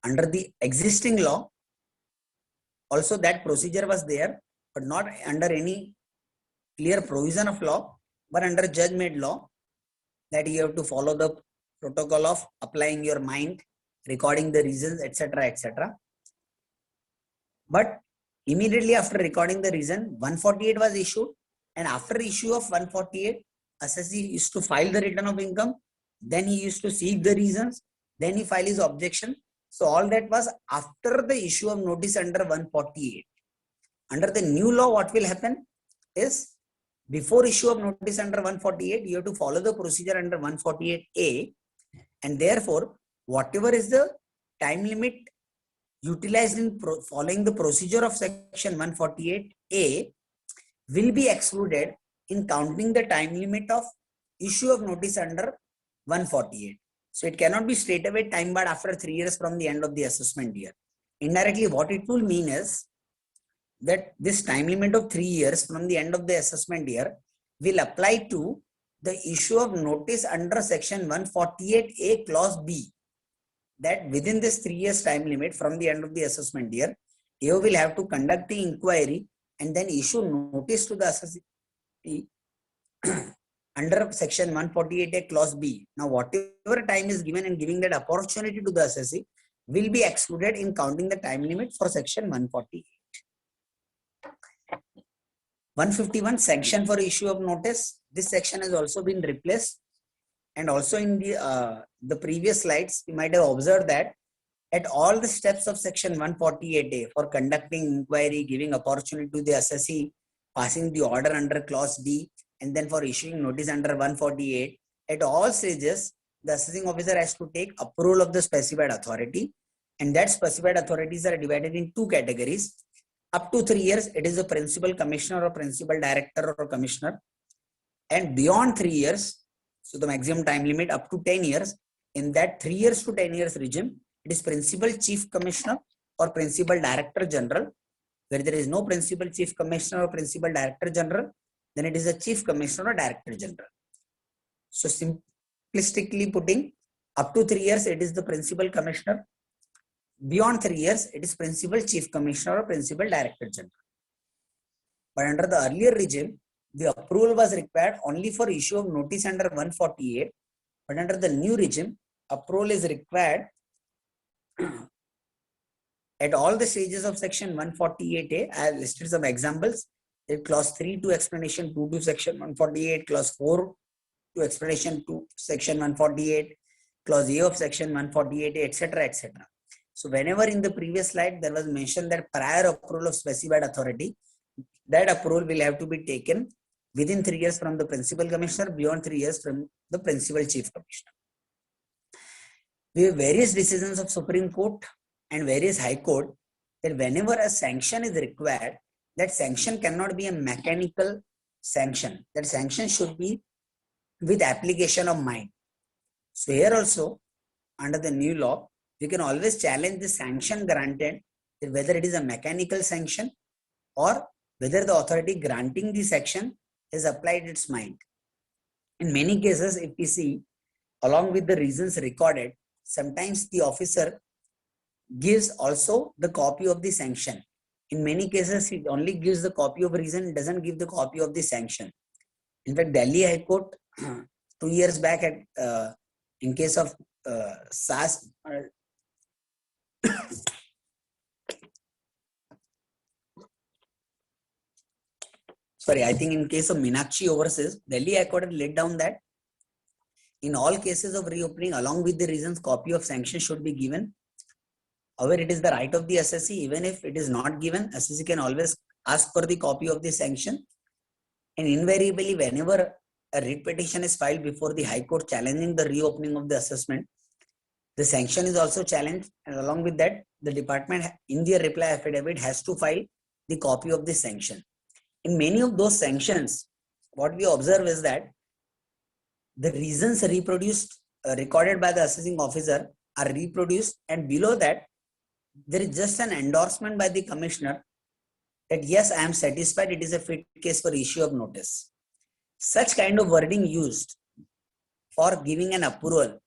Under the existing law, also that procedure was there, but not under any clear provision of law, but under judge-made law, that you have to follow the protocol of applying your mind, recording the reasons, etc., etc. But immediately after recording the reason, 148 was issued, and after issue of 148, assessee used to file the return of income, then he used to seek the reasons, then he filed his objection. So all that was after the issue of notice under 148. Under the new law, what will happen is, before issue of notice under 148, you have to follow the procedure under 148A, and therefore, whatever is the time limit utilized in following the procedure of section 148A will be excluded in counting the time limit of issue of notice under 148. So it cannot be straight away time barred after 3 years from the end of the assessment year. Indirectly, what it will mean is that this time limit of 3 years from the end of the assessment year will apply to the issue of notice under section 148A clause B. That within this 3 years time limit from the end of the assessment year, you will have to conduct the inquiry and then issue notice to the assessee under section 148A clause B. Now, whatever time is given in giving that opportunity to the assessee will be excluded in counting the time limit for section 148. 151 sanction for issue of notice. This section has also been replaced, and also in the previous slides you might have observed that at all the steps of section 148A for conducting inquiry, giving opportunity to the assessee, passing the order under clause D, and then for issuing notice under 148, at all stages the assessing officer has to take approval of the specified authority, and that specified authorities are divided in two categories. Up to 3 years, it is the principal commissioner or principal director or commissioner, and beyond 3 years, so the maximum time limit up to 10 years, in that 3 years to 10 years regime, it is principal chief commissioner or principal director general. Where there is no principal chief commissioner or principal director general, then it is a chief commissioner or director general. So simplistically putting, up to 3 years, it is the principal commissioner. Beyond 3 years, it is principal chief commissioner or principal director general. But under the earlier regime, the approval was required only for issue of notice under 148. But under the new regime, approval is required at all the stages of section 148A. I have listed some examples. Clause 3 to explanation 2 to section 148, clause 4 to explanation 2 section 148, clause A of section 148, etc., etc. So whenever in the previous slide there was mentioned that prior approval of specified authority, that approval will have to be taken within 3 years from the principal commissioner, beyond 3 years from the principal chief commissioner. We have various decisions of Supreme Court and various High Court that whenever a sanction is required, that sanction cannot be a mechanical sanction. That sanction should be with application of mind. So here also, under the new law, we can always challenge the sanction granted, whether it is a mechanical sanction or whether the authority granting the sanction has applied its mind. In many cases, if we see, along with the reasons recorded, sometimes the officer gives also the copy of the sanction. In many cases, it only gives the copy of reason, doesn't give the copy of the sanction. In fact, Delhi High Court 2 years back, in case of SAS, sorry, I think in case of Meenakshi Overseas, Delhi High Court had laid down that in all cases of reopening, along with the reasons, copy of sanction should be given. However, it is the right of the assessee. Even if it is not given, assessee can always ask for the copy of the sanction. And invariably, whenever a writ petition is filed before the High Court challenging the reopening of the assessment, the sanction is also challenged. And along with that, the department in their reply affidavit has to file the copy of the sanction. In many of those sanctions, what we observe is that the reasons reproduced, recorded by the assessing officer are reproduced, and below that, there is just an endorsement by the commissioner that yes, I am satisfied it is a fit case for issue of notice. Such kind of wording used for giving an approval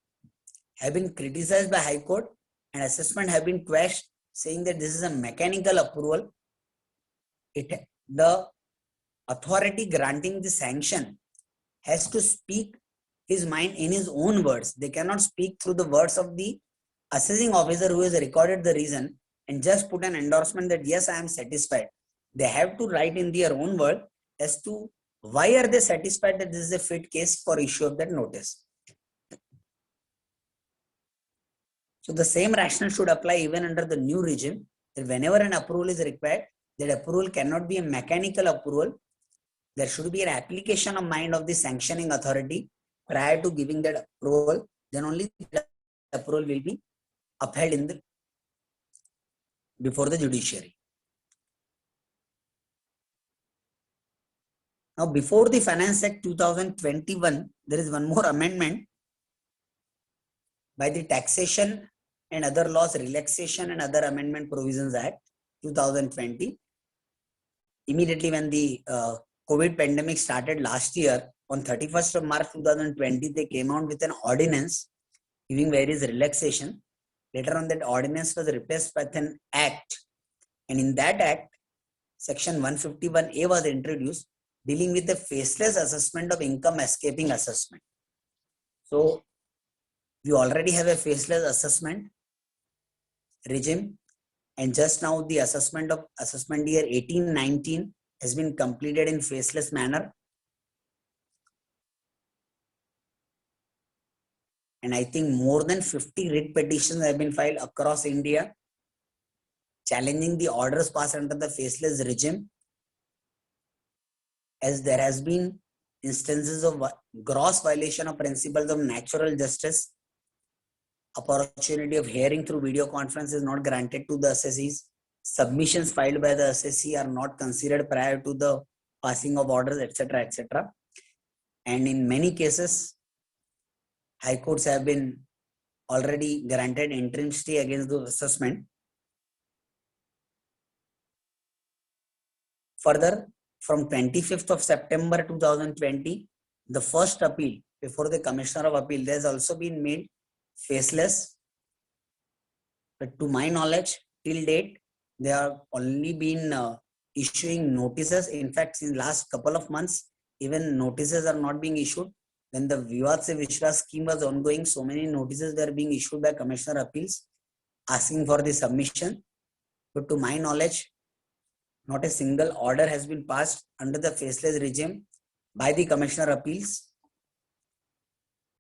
have been criticized by High Court, and assessment have been quashed, saying that this is a mechanical approval. The authority granting the sanction has to speak his mind in his own words. They cannot speak through the words of the assessing officer who has recorded the reason and just put an endorsement that yes, I am satisfied. They have to write in their own word as to why are they satisfied that this is a fit case for issue of that notice. So the same rationale should apply even under the new regime, that whenever an approval is required, that approval cannot be a mechanical approval. There should be an application of mind of the sanctioning authority prior to giving that approval. Then only the approval will be upheld in the before the judiciary. Now, before the Finance Act 2021, there is one more amendment by the Taxation and Other Laws Relaxation and Other Amendment Provisions Act 2020. Immediately when the COVID pandemic started last year, on 31st of March 2020, they came out with an ordinance giving various relaxation. Later on, that ordinance was replaced by an act. And in that act, section 151A was introduced, dealing with the faceless assessment of income escaping assessment. So we already have a faceless assessment regime, and just now the assessment of assessment year 18-19 has been completed in faceless manner. And I think more than 50 writ petitions have been filed across India, challenging the orders passed under the faceless regime, as there has been instances of gross violation of principles of natural justice. Opportunity of hearing through video conference is not granted to the assessees. Submissions filed by the assessee are not considered prior to the passing of orders, etc., etc. And in many cases, High Courts have been already granted interim stay against the assessment. Further, from 25th of September 2020, the first appeal before the Commissioner of Appeal, there has also been made faceless. But to my knowledge, till date, they have only been issuing notices. In fact, in last couple of months, even notices are not being issued. when the Vivad Se Vishwas scheme was ongoing, so many notices were being issued by Commissioner Appeals asking for the submission. But to my knowledge, not a single order has been passed under the faceless regime by the Commissioner Appeals.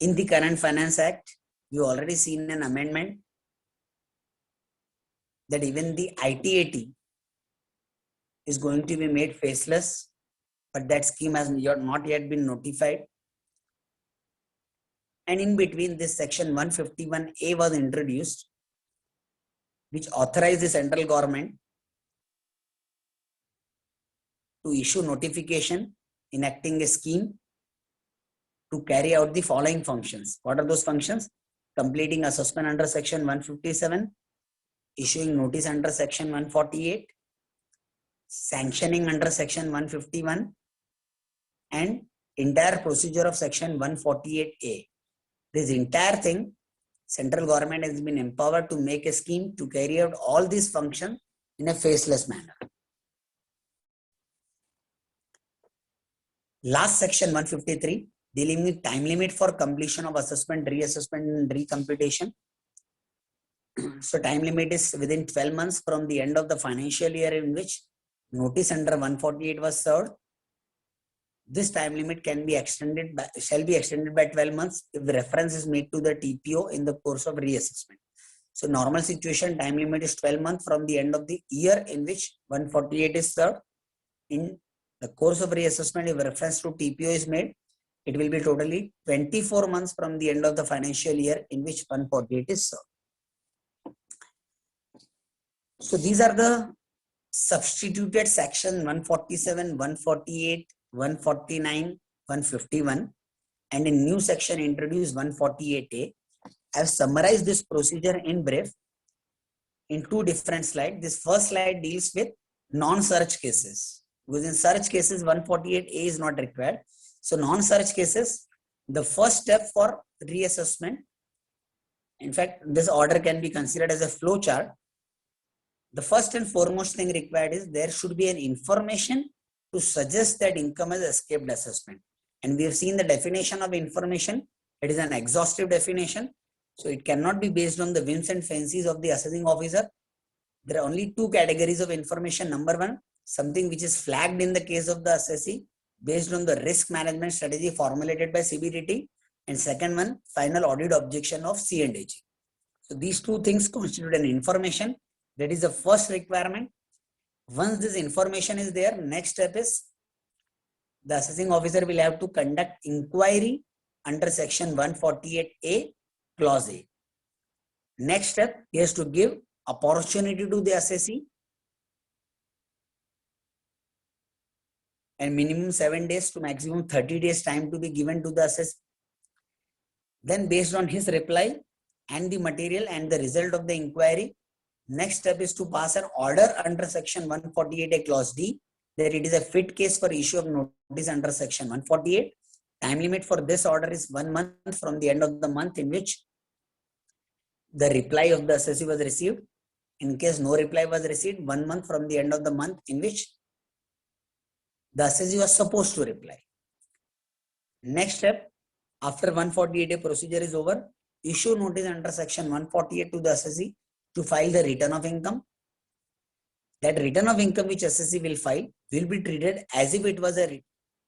In the current Finance Act, we already seen an amendment that even the ITAT is going to be made faceless, but that scheme has not yet been notified. And in between, this section 151A was introduced, which authorized the central government to issue notification enacting a scheme to carry out the following functions. What are those functions? Completing assessment under section 157, issuing notice under section 148, sanctioning under section 151, and entire procedure of section 148A. This entire thing, central government has been empowered to make a scheme to carry out all these functions in a faceless manner. Last section 153, dealing with time limit for completion of assessment, reassessment, and recomputation. So time limit is within 12 months from the end of the financial year in which notice under 148 was served. This time limit shall be extended by 12 months if the reference is made to the TPO in the course of reassessment. So normal situation, time limit is 12 months from the end of the year in which 148 is served. In the course of reassessment, if reference to TPO is made, it will be totally 24 months from the end of the financial year in which 148 is served. So these are the substituted section 147, 148, 149, 151, and a new section introduced 148A. I have summarized this procedure in brief in two different slides. This first slide deals with non-search cases. Because in search cases, 148A is not required. So non-search cases, the first step for reassessment, in fact, this order can be considered as a flow chart. The first and foremost thing required is there should be an information to suggest that income has escaped assessment. And we have seen the definition of information. It is an exhaustive definition. So it cannot be based on the whims and fancies of the assessing officer. There are only two categories of information. Number one, something which is flagged in the case of the assessee based on the risk management strategy formulated by CBDT. And second one, final audit objection of C&AG. So these two things constitute an information. That is the first requirement. Once this information is there, next step is the assessing officer will have to conduct inquiry under section 148A, clause A. Next step, he has to give opportunity to the assessee and minimum 7 days to maximum 30 days time to be given to the assessee. Then based on his reply and the material and the result of the inquiry, next step is to pass an order under section 148A clause D that it is a fit case for issue of notice under section 148. Time limit for this order is 1 month from the end of the month in which the reply of the assessee was received. In case no reply was received, 1 month from the end of the month in which the assessee was supposed to reply. Next step, after 148A procedure is over, issue notice under section 148 to the assessee to file the return of income. That return of income which assessee will file will be treated as if it was a return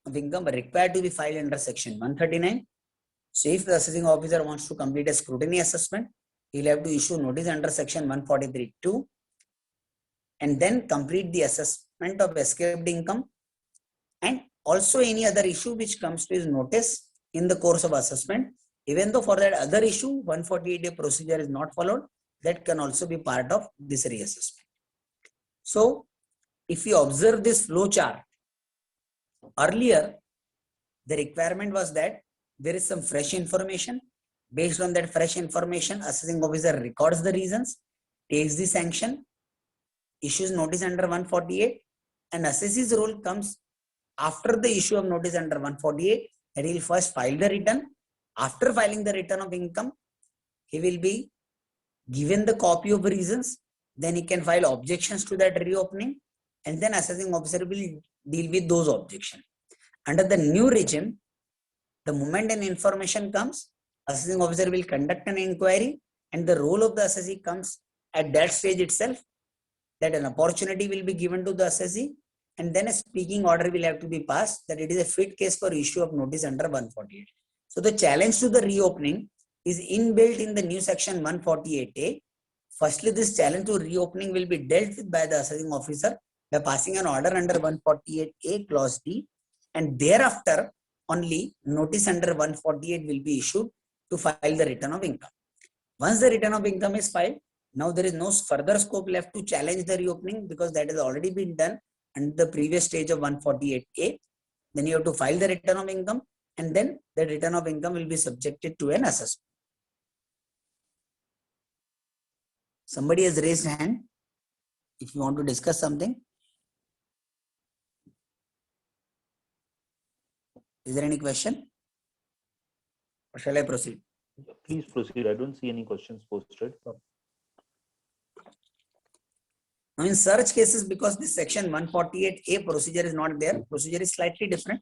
of income required to be filed under section 139. So if the assessing officer wants to complete a scrutiny assessment, he will have to issue notice under section 143(2) and then complete the assessment of escaped income and also any other issue which comes to his notice in the course of assessment. Even though for that other issue, 148A procedure is not followed, that can also be part of this reassessment. So if you observe this flow chart, earlier the requirement was that there is some fresh information. Based on that fresh information, assessing officer records the reasons, takes the sanction, issues notice under 148, and assessee's role comes after the issue of notice under 148, that he will first file the return. After filing the return of income, he will be given the copy of reasons, then he can file objections to that reopening, and then assessing officer will deal with those objections. Under the new regime, The moment an information comes, assessing officer will conduct an inquiry, and the role of the assessee comes at that stage itself, that an opportunity will be given to the assessee, and then a speaking order will have to be passed that it is a fit case for issue of notice under 148. So the challenge to the reopening is inbuilt in the new section 148A. Firstly, this challenge to reopening will be dealt with by the assessing officer by passing an order under 148A clause D, and thereafter only notice under 148 will be issued to file the return of income. Once the return of income is filed, now there is no further scope left to challenge the reopening because that has already been done under the previous stage of 148A. Then you have to file the return of income, and then the return of income will be subjected to an assessment. Somebody has raised hand. If you want to discuss something. Is there any question? Or shall I proceed? Please proceed. I don't see any questions posted. Now in search cases, because this section 148A procedure is not there, procedure is slightly different.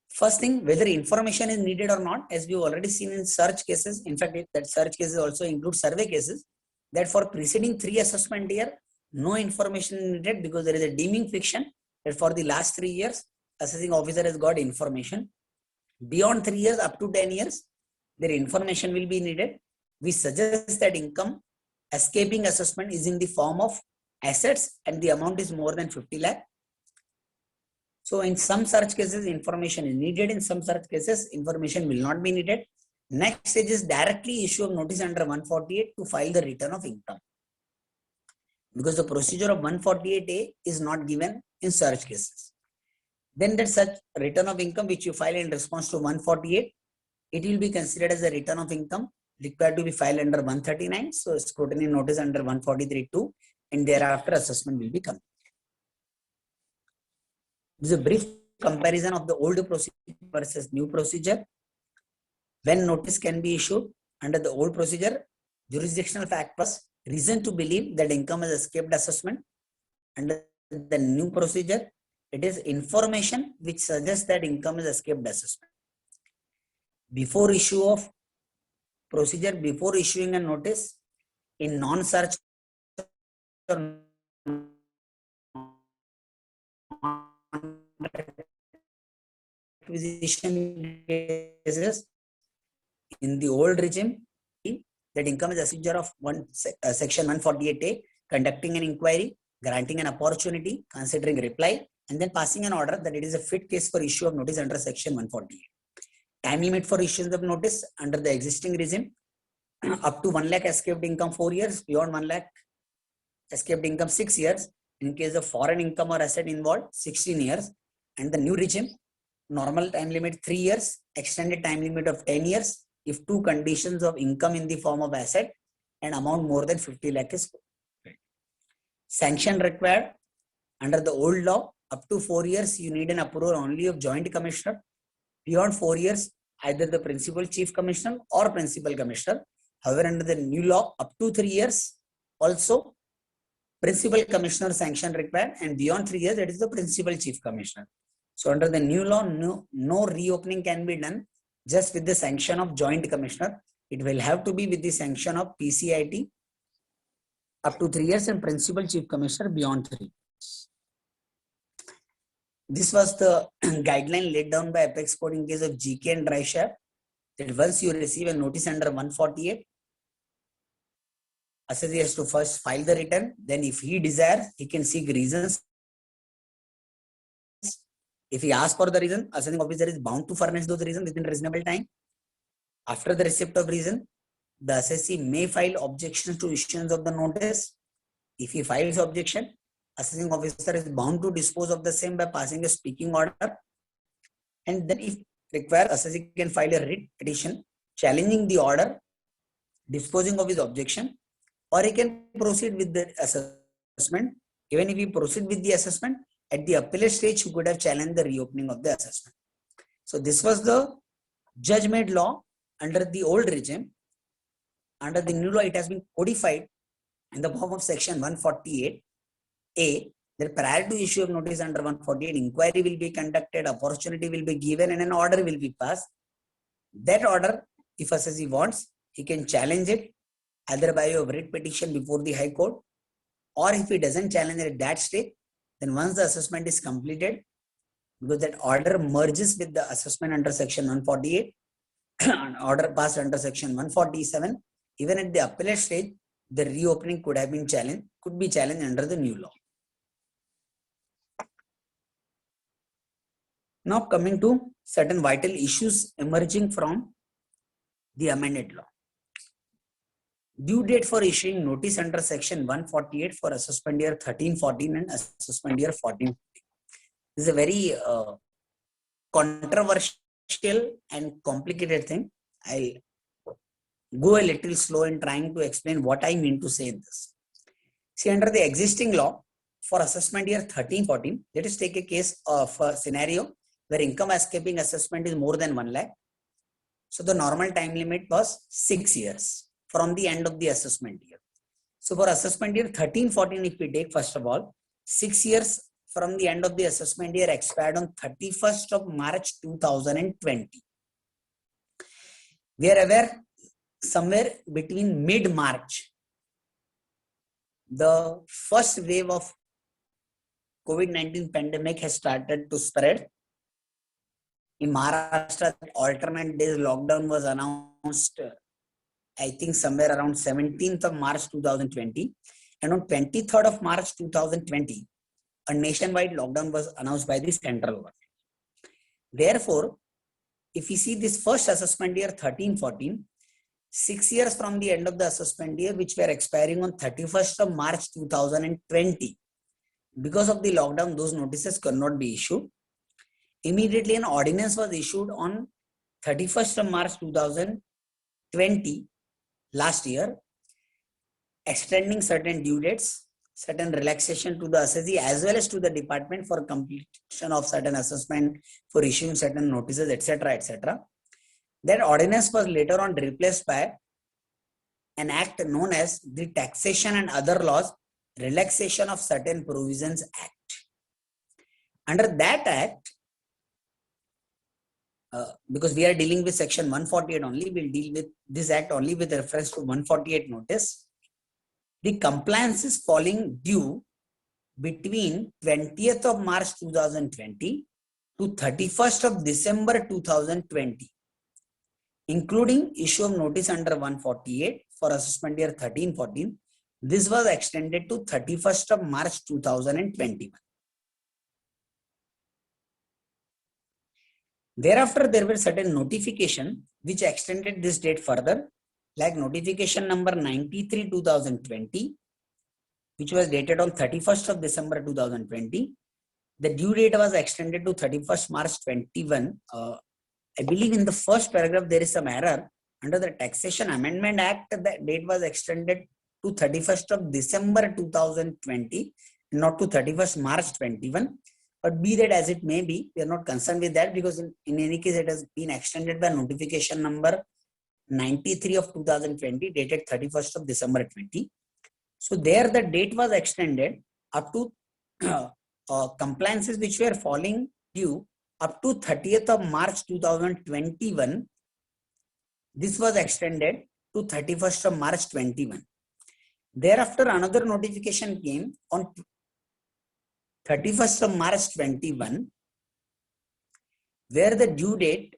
First thing, whether information is needed or not, as we've already seen in search cases, in fact, that search cases also include survey cases, that for preceding 3 assessment year, no information is needed because there is a deeming fiction that for the last 3 years, assessing officer has got information. Beyond 3 years, up to 10 years, their information will be needed. We suggest that income escaping assessment is in the form of assets and the amount is more than 50 lakh. So in some search cases, information is needed. In some search cases, information will not be needed. Next stage is directly issue of notice under 148 to file the return of income. Because the procedure of 148A is not given in search cases. Then that such return of income which you file in response to 148, it will be considered as a return of income required to be filed under 139. So scrutiny notice under 143(2), and thereafter assessment will be complete. This is a brief comparison of the old procedure versus new procedure. When notice can be issued under the old procedure, jurisdictional fact was reason to believe that income has escaped assessment. Under the new procedure, it is information which suggests that income has escaped assessment. Before issue of procedure, before issuing a notice, in non-search acquisition cases, in the old regime, that income is a procedure of section 148A, conducting an inquiry, granting an opportunity, considering reply, and then passing an order that it is a fit case for issue of notice under section 148. Time limit for issuance of notice under the existing regime, up to 1 lakh escaped income 4 years, beyond 1 lakh escaped income 6 years. In case of foreign income or asset involved, 16 years. And the new regime, normal time limit 3 years, extended time limit of 10 years, if 2 conditions of income in the form of asset and amount more than 50 lakh is fulfilled. Sanction required under the old law, up to 4 years, you need an approval only of joint commissioner. Beyond 4 years, either the principal chief commissioner or principal commissioner. However, under the new law, up to 3 years, also principal commissioner sanction required, and beyond 3 years, it is the principal chief commissioner. So under the new law, no reopening can be done just with the sanction of joint commissioner. It will have to be with the sanction of PCIT up to 3 years and principal chief commissioner beyond 3 years. This was the guideline laid down by Apex Court in case of GK and Dryshaft, that once you receive a notice under 148, assessee has to first file the return. Then if he desires, he can seek reasons. If he asks for the reason, assessing officer is bound to furnish those reasons within reasonable time. After the receipt of reason, the assessee may file objections to issuance of the notice. If he files objection, assessing officer is bound to dispose of the same by passing a speaking order. And then if required, assessee can file a writ petition challenging the order, disposing of his objection, or he can proceed with the assessment. Even if he proceed with the assessment, at the appellate stage, he could have challenged the reopening of the assessment. So this was the judge-made law under the old regime. Under the new law, it has been codified in the form of section 148A, that prior to issue of notice under 148, inquiry will be conducted, opportunity will be given, and an order will be passed. That order, if assessee wants, he can challenge it either by a writ petition before the High Court, or if he doesn't challenge it at that stage, then once the assessment is completed, because that order merges with the assessment under section 148, an order passed under section 147, even at the appellate stage, the reopening could be challenged under the new law. Now coming to certain vital issues emerging from the amended law. Due date for issuing notice under section 148 for assessment year 13-14 and assessment year 14-15. This is a very controversial and complicated thing. I'll go a little slow in trying to explain what I mean to say in this. See, under the existing law for assessment year 13-14, let us take a case of a scenario where income escaping assessment is more than 1 lakh. So the normal time limit was 6 years from the end of the assessment year. So for assessment year 13-14, if we take first of all, 6 years from the end of the assessment year expired on 31st of March 2020. We are aware somewhere between mid-March, the first wave of COVID-19 pandemic has started to spread. In Maharashtra, alternate days lockdown was announced, I think somewhere around 17th of March 2020. And on 23rd of March 2020, a nationwide lockdown was announced by the central government. Therefore, if we see this first assessment year 13-14, 6 years from the end of the assessment year, which were expiring on 31st of March 2020, because of the lockdown, those notices could not be issued. Immediately, an ordinance was issued on 31st of March 2020, last year, extending certain due dates, certain relaxation to the assessee as well as to the department for completion of certain assessment, for issuing certain notices, etc., etc. That ordinance was later on replaced by an act known as the Taxation and Other Laws Relaxation of Certain Provisions Act. Under that act, because we are dealing with section 148 only, we'll deal with this act only with reference to 148 notice. The compliances falling due between 20th of March 2020 to 31st of December 2020, including issue of notice under 148 for assessment year 13-14, this was extended to 31st of March 2021. Thereafter, there were certain notification which extended this date further, like notification number 93/2020, which was dated on 31st of December 2020. The due date was extended to 31st March 21. I believe in the first paragraph there is some error. Under the Taxation Amendment Act, the date was extended to 31st of December 2020, not to 31st March 21. But be that as it may be, we are not concerned with that, because in any case, it has been extended by notification number 93 of 2020, dated 31st of December 20. So there the date was extended up to compliances which were falling due up to 30th of March 2021. This was extended to 31st of March 21. Thereafter, another notification came on 31st of March 21, where the due date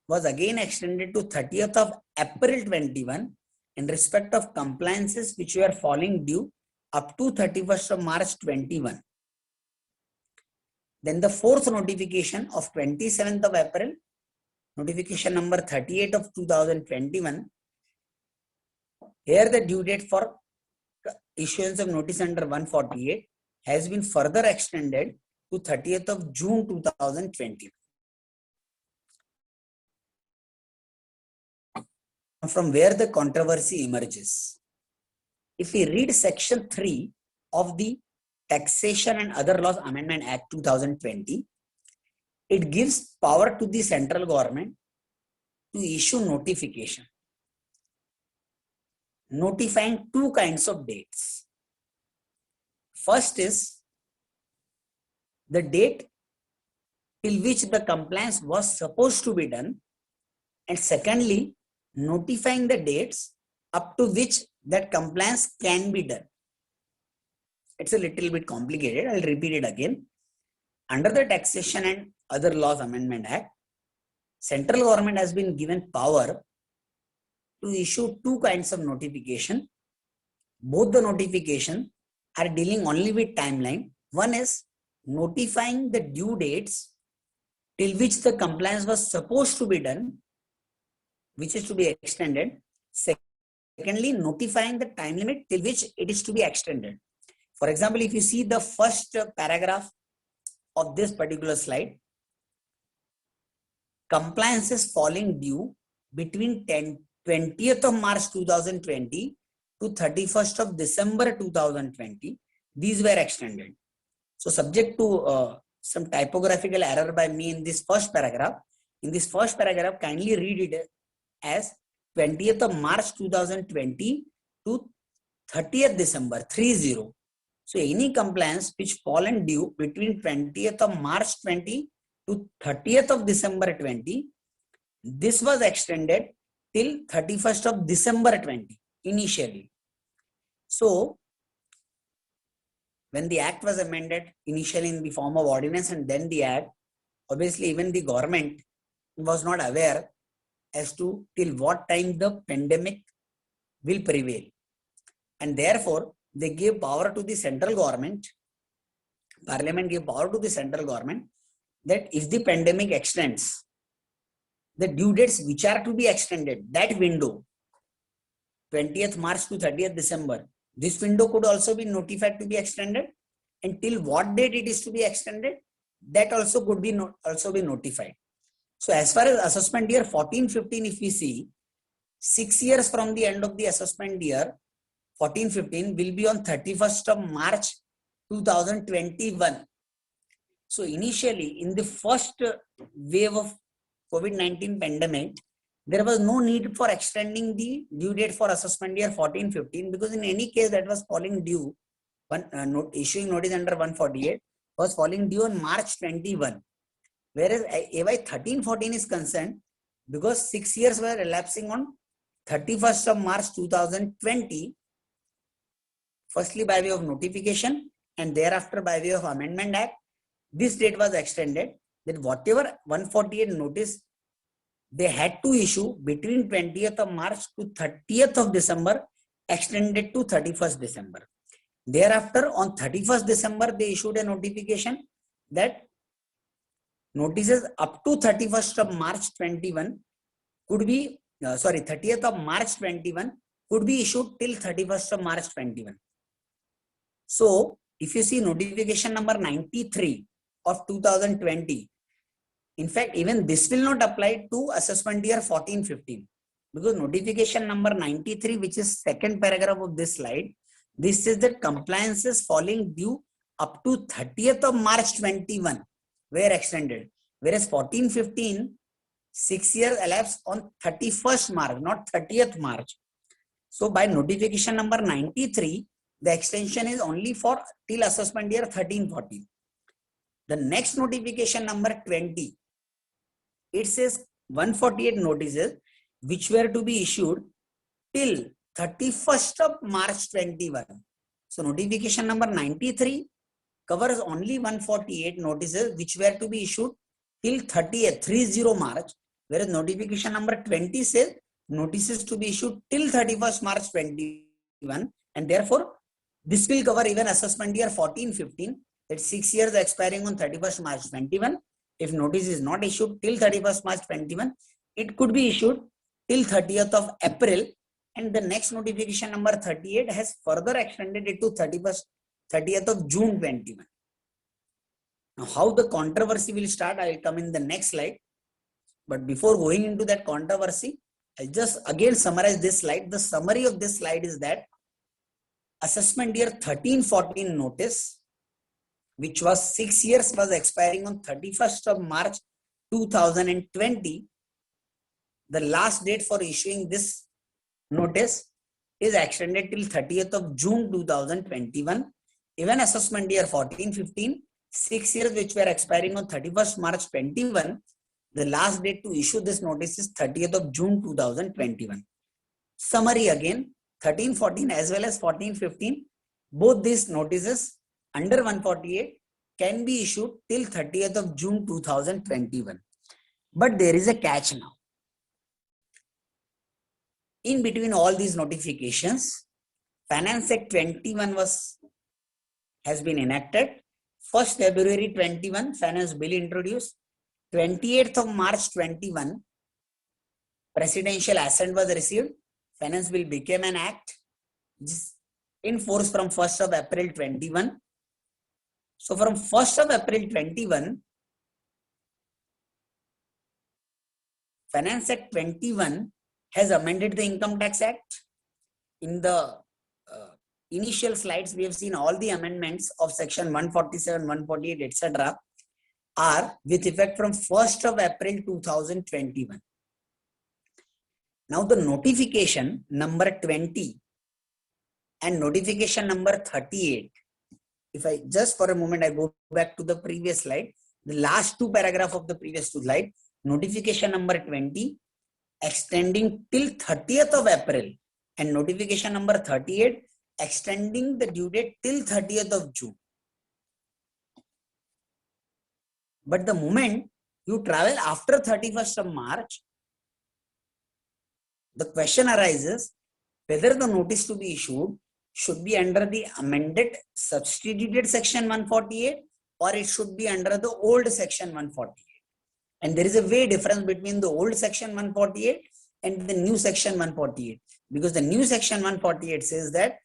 was again extended to 30th of April 21 in respect of compliances which were falling due up to 31st of March 21. Then the fourth notification of 27th of April, notification number 38 of 2021, here the due date for issuance of notice under 148 has been further extended to 30th of June 2020. From where the controversy emerges. If we read section 3 of the Taxation and Other Laws Amendment Act 2020, it gives power to the central government to issue notification, notifying two kinds of dates. First is the date till which the compliance was supposed to be done, and secondly, notifying the dates up to which that compliance can be done. It's a little bit complicated. I'll repeat it again. Under the Taxation and Other Laws Amendment Act, central government has been given power to issue two kinds of notification. Both the notification are dealing only with timeline. One is notifying the due dates till which the compliance was supposed to be done, which is to be extended. Secondly, notifying the time limit till which it is to be extended. For example, if you see the first paragraph of this particular slide, compliance is falling due between 20th of March 2020 to 31st of December 2020. These were extended. So subject to some typographical error by me in this first paragraph. In this first paragraph, kindly read it as 20th of March 2020 to 30th December 30. So any compliance which fallen due between 20th of March 20 to 30th of December 20, this was extended till 31st of December 20 initially. So when the act was amended initially in the form of ordinance and then the act, obviously even the government was not aware as to till what time the pandemic will prevail. And therefore, they gave power to the central government, Parliament gave power to the central government that if the pandemic extends, the due dates which are to be extended, that window, 20th March to 30th December, this window could also be notified to be extended, and till what date it is to be extended, that also could be be notified. So as far as assessment year 14-15, if we see, 6 years from the end of the assessment year 14-15 will be on 31st of March 2021. So initially in the first wave of COVID-19 pandemic, there was no need for extending the due date for assessment year 14-15 because in any case that was falling due, issuing notice under 148 was falling due on March 21. Whereas AY 13-14 is concerned because 6 years were elapsing on 31st of March 2020, firstly by way of notification and thereafter by way of Amendment Act, this date was extended that whatever 148 notice they had to issue between 20th of March to 30th of December extended to 31st December. Thereafter on 31st December, they issued a notification that notices up to 31st of March 21 could be, 30th of March 21 could be issued till 31st of March 21. So if you see notification number 93 of 2020, in fact, even this will not apply to assessment year 14-15 because notification number 93, which is second paragraph of this slide, this is that compliance is falling due up to 30th of March 21 were extended. Whereas 14-15, 6 years elapsed on 31st March, not 30th March. So by notification number 93, the extension is only for till assessment year 13-14. The next notification number 20, it says 148 notices which were to be issued till 31st of March 21. So notification number 93 covers only 148 notices which were to be issued till 30 March, whereas notification number 20 says notices to be issued till 31st March 21, and therefore this will cover even assessment year 14-15, that 6 years expiring on 31st March 21. If notice is not issued till 31st March 21, it could be issued till 30th of April, and the next notification number 38 has further extended it to 30th of June 21. Now, how the controversy will start, I will come in the next slide. But before going into that controversy, I'll just again summarize this slide. The summary of this slide is that assessment year 13-14 notice, which was 6 years, was expiring on 31st of March 2020. The last date for issuing this notice is extended till 30th of June 2021. Even assessment year 14-15, 6 years which were expiring on 31st March 21, the last date to issue this notice is 30th of June 2021. Summary again, 13-14 as well as 14-15, both these notices under 148 can be issued till 30th of June 2021. But there is a catch now. In between all these notifications, Finance Act 21 has been enacted. 1st February 21, Finance Bill introduced. 28th of March 21, Presidential Assent was received. Finance Bill became an act, in force from 1st of April 21. So from 1st of April 21, Finance Act 21 has amended the Income Tax Act. In the initial slides, we have seen all the amendments of section 147, 148, etc. are with effect from 1st of April 2021. Now the notification number 20 and notification number 38, if I just for a moment, I go back to the previous slide, the last two paragraphs of the previous two slides, notification number 20 extending till 30th of April and notification number 38 extending the due date till 30th of June. But the moment you travel after 31st of March, the question arises whether the notice to be issued should be under the amended substituted section 148 or it should be under the old section 148. And there is a way difference between the old section 148 and the new section 148, because the new section 148 says that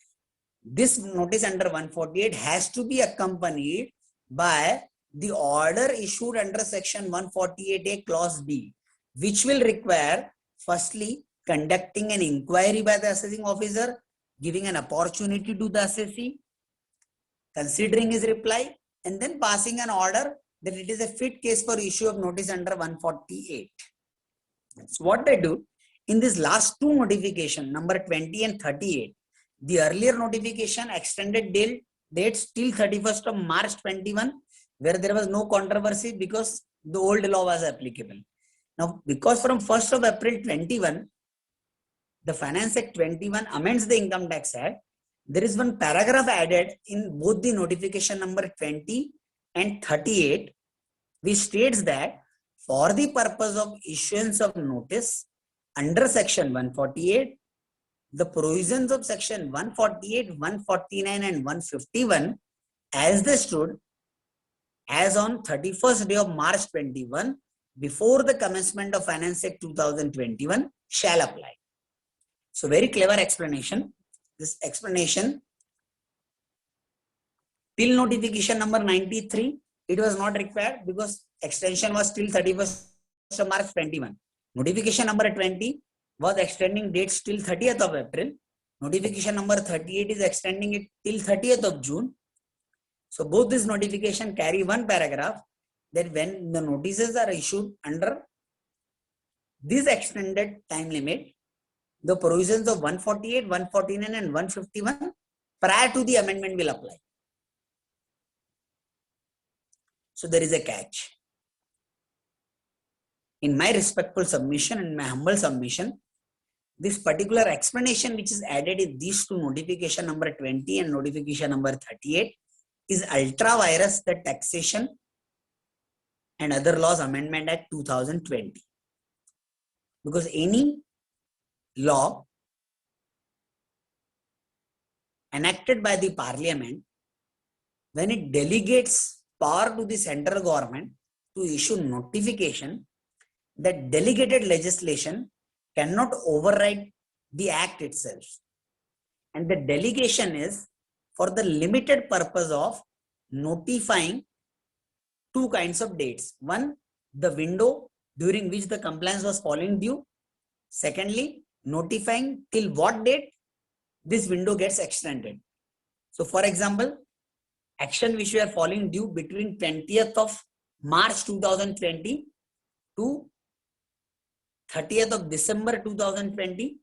this notice under 148 has to be accompanied by the order issued under section 148A clause B, which will require firstly conducting an inquiry by the assessing officer, giving an opportunity to the assessee, considering his reply, and then passing an order that it is a fit case for issue of notice under 148. So what they do in this last two notification, number 20 and 38, the earlier notification extended dates till 31st of March 21, where there was no controversy because the old law was applicable. Now, because from 1st of April 21, the Finance Act 21 amends the Income Tax Act, there is one paragraph added in both the notification number 20 and 38, which states that for the purpose of issuance of notice under section 148, the provisions of section 148, 149 and 151 as they stood as on 31st day of March 21 before the commencement of Finance Act 2021 shall apply. So very clever explanation. This explanation, till notification number 93, it was not required because extension was till 31st of March 21. Notification number 20 was extending dates till 30th of April. Notification number 38 is extending it till 30th of June. So both these notifications carry one paragraph that when the notices are issued under this extended time limit, the provisions of 148, 149 and 151 prior to the amendment will apply. So there is a catch. In my respectful submission and my humble submission, this particular explanation which is added in these two notification number 20 and notification number 38 is ultra vires the Taxation and Other Laws Amendment Act 2020. Because any law enacted by the Parliament, when it delegates power to the central government to issue notification, that delegated legislation cannot override the act itself. And the delegation is for the limited purpose of notifying two kinds of dates. One, the window during which the compliance was falling due. Secondly, notifying till what date this window gets extended. So for example, action which were falling due between 20th of March 2020 to 30th of December 2020.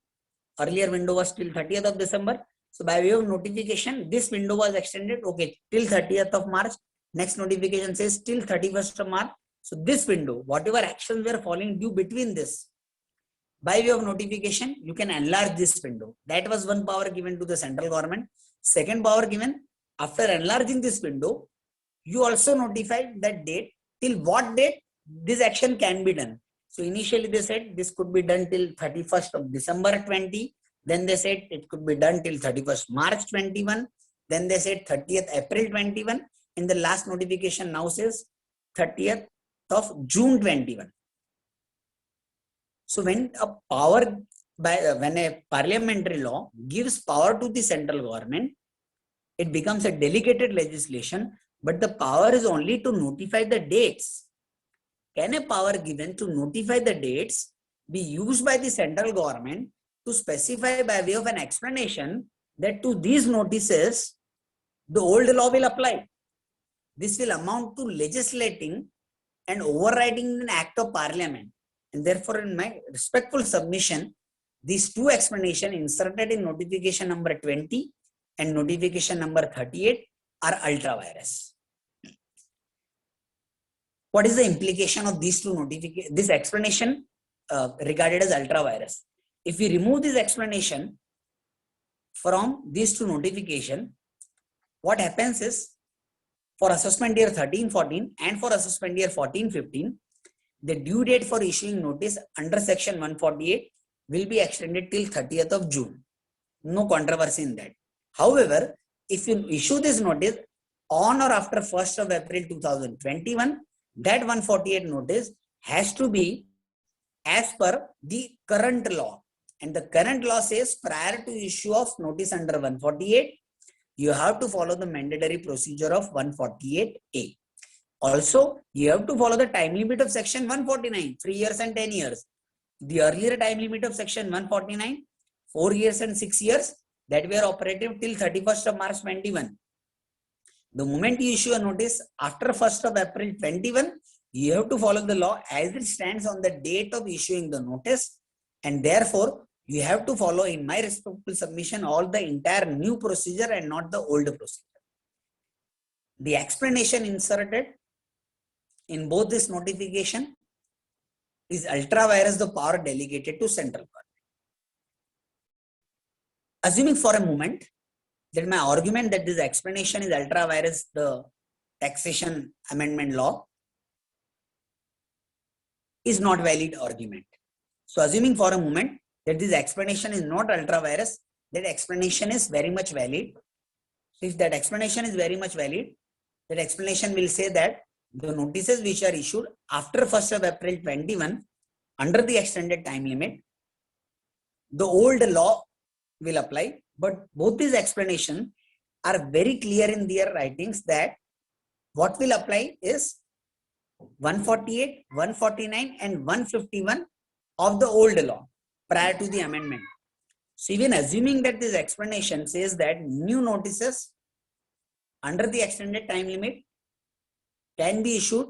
Earlier window was till 30th of December. So by way of notification, this window was extended, okay, till 30th of March. Next notification says till 31st of March. So this window, whatever actions were falling due between this, by way of notification, you can enlarge this window. That was one power given to the central government. Second power given, after enlarging this window, you also notified that date, till what date this action can be done. So initially they said this could be done till 31st of December 20. Then they said it could be done till 31st March 21. Then they said 30th April 21. And the last notification now says 30th of June 21. So when a parliamentary law gives power to the central government, it becomes a delegated legislation, but the power is only to notify the dates. Can a power given to notify the dates be used by the central government to specify by way of an explanation that to these notices, the old law will apply? This will amount to legislating and overriding an act of parliament. And therefore, in my respectful submission, these two explanations inserted in notification number 20 and notification number 38 are ultra vires. What is the implication of these two notifications? This explanation regarded as ultra vires. If we remove this explanation from these two notifications, what happens is for assessment year 13-14 and for assessment year 14-15, the due date for issuing notice under section 148 will be extended till 30th of June. No controversy in that. However, if you issue this notice on or after 1st of April 2021, that 148 notice has to be as per the current law. And the current law says prior to issue of notice under 148, you have to follow the mandatory procedure of 148A. Also, you have to follow the time limit of section 149, 3 years and 10 years. The earlier time limit of section 149, 4 years and 6 years, that were operative till 31st of March 21. The moment you issue a notice after 1st of April 21, you have to follow the law as it stands on the date of issuing the notice. And therefore, you have to follow, in my respectful submission, all the entire new procedure and not the old procedure. The explanation inserted in both this notification is ultra vires the power delegated to central government. Assuming for a moment that my argument that this explanation is ultra vires the taxation amendment law is not valid argument. So assuming for a moment that this explanation is not ultra vires, that explanation is very much valid. So if that explanation is very much valid, that explanation will say that the notices which are issued after 1st of April 21 under the extended time limit, the old law will apply. But both these explanations are very clear in their writings that what will apply is 148, 149 and 151 of the old law prior to the amendment. So even assuming that this explanation says that new notices under the extended time limit can be issued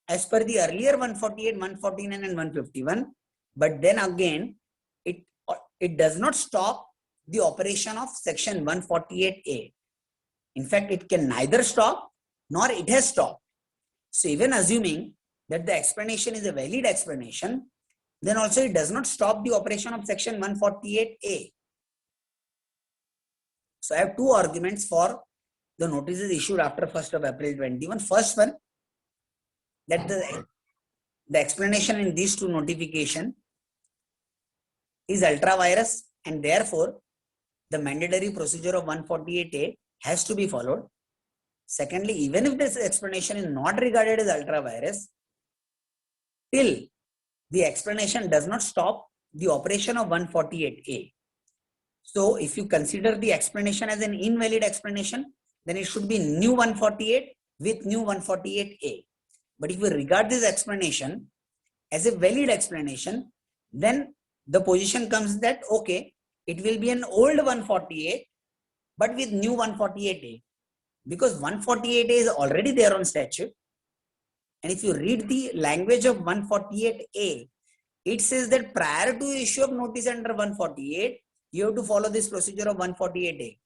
as per the earlier 148, 149 and 151, but then again it does not stop the operation of section 148A. In fact, it can neither stop nor it has stopped. So even assuming that the explanation is a valid explanation, then also it does not stop the operation of section 148A. So I have two arguments for the notices issued after 1st of April 21. First one, that the explanation in these two notifications is ultra vires and therefore the mandatory procedure of 148A has to be followed. Secondly, even if this explanation is not regarded as ultra vires, till the explanation does not stop the operation of 148A. So if you consider the explanation as an invalid explanation, then it should be new 148 with new 148A. But if we regard this explanation as a valid explanation, then the position comes that, okay, it will be an old 148, but with new 148A. Because 148A is already there on statute. And if you read the language of 148A, it says that prior to issue of notice under 148, you have to follow this procedure of 148A.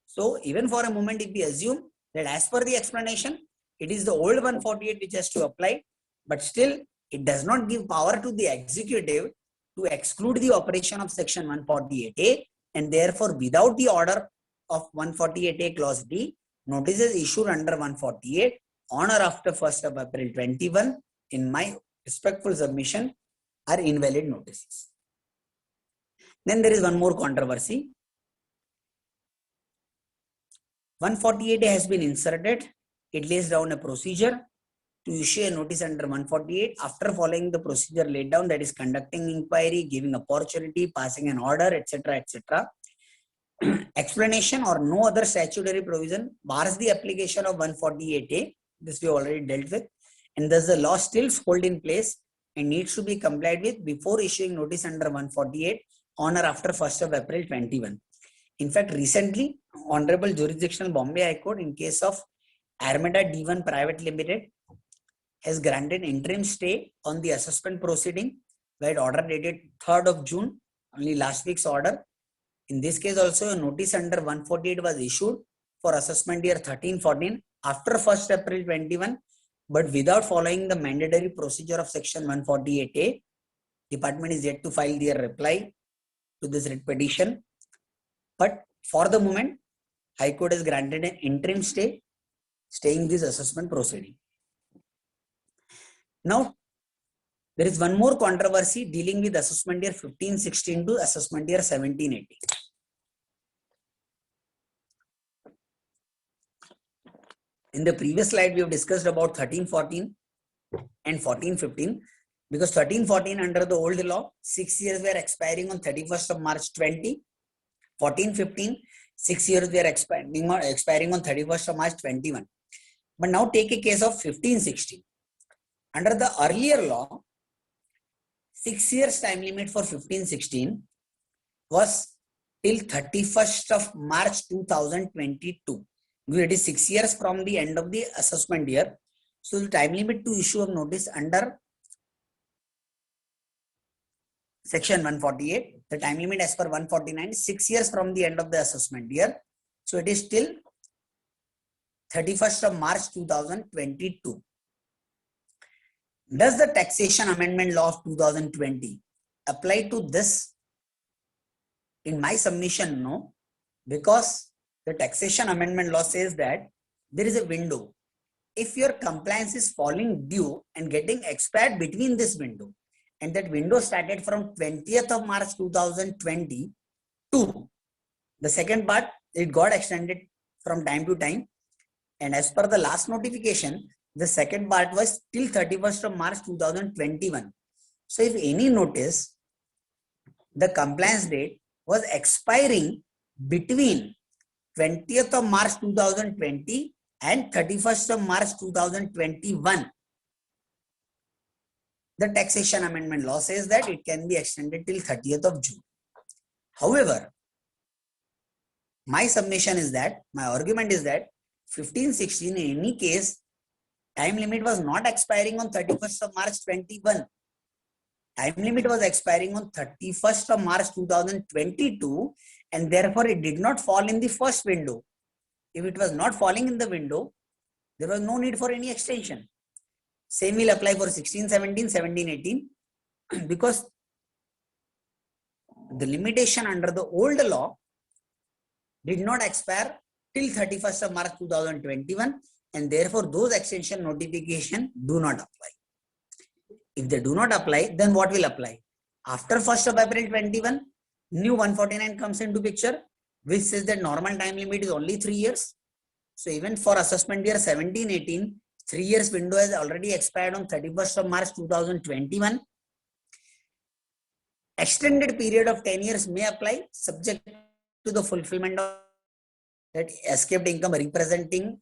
So even for a moment, if we assume that as per the explanation, it is the old 148 which has to apply, but still it does not give power to the executive to exclude the operation of section 148A, and therefore without the order of 148A clause D, notices issued under 148 on or after 1st of April 21, in my respectful submission, are invalid notices. Then there is one more controversy. 148A has been inserted. It lays down a procedure to issue a notice under 148 after following the procedure laid down, that is conducting inquiry, giving opportunity, passing an order, etc., etc. Explanation or no other statutory provision bars the application of 148A. This we already dealt with, and thus the law still holds in place and needs to be complied with before issuing notice under 148 on or after 1st of April 21. In fact, recently, Honorable Jurisdictional Bombay High Court in case of Armada D1 Private Limited has granted interim stay on the assessment proceeding by order dated 3rd of June, only last week's order. In this case also, a notice under 148 was issued for assessment year 13-14 after 1st April 21, but without following the mandatory procedure of section 148A. Department is yet to file their reply to this writ petition. But for the moment, High Court has granted an interim stay, staying this assessment proceeding. Now, there is one more controversy dealing with assessment year 15-16 to assessment year 17-18. In the previous slide, we have discussed about 13-14 and 14-15. Because 13-14 under the old law, 6 years were expiring on 31st of March 20. 14-15, 6 years were expiring on 31st of March 21. But now take a case of 15-16. Under the earlier law, 6 years time limit for 15-16 was till 31st of March 2022. It is 6 years from the end of the assessment year. So the time limit to issue of notice under section 148, the time limit as per 149, 6 years from the end of the assessment year. So it is till 31st of March 2022. Does the taxation amendment law of 2020 apply to this? In my submission, no, because the taxation amendment law says that there is a window. If your compliance is falling due and getting expired between this window, and that window started from 20th of March 2020 to the second part, it got extended from time to time. And as per the last notification, the second part was till 31st of March 2021. So if any notice, the compliance date was expiring between 20th of March 2020 and 31st of March 2021, the taxation amendment law says that it can be extended till 30th of June. However, my submission is that, my argument is that 15-16 in any case, time limit was not expiring on 31st of March 21. Time limit was expiring on 31st of March 2022, and therefore it did not fall in the first window. If it was not falling in the window, there was no need for any extension. Same will apply for 16-17, 17-18, because the limitation under the old law did not expire till 31st of March 2021, and therefore those extension notification do not apply. If they do not apply, then what will apply? After 1st of April 21, new 149 comes into picture, which says that normal time limit is only 3 years. So even for assessment year 17-18, 3 years window has already expired on 31st of March 2021. Extended period of 10 years may apply, subject to the fulfillment of that escaped income representing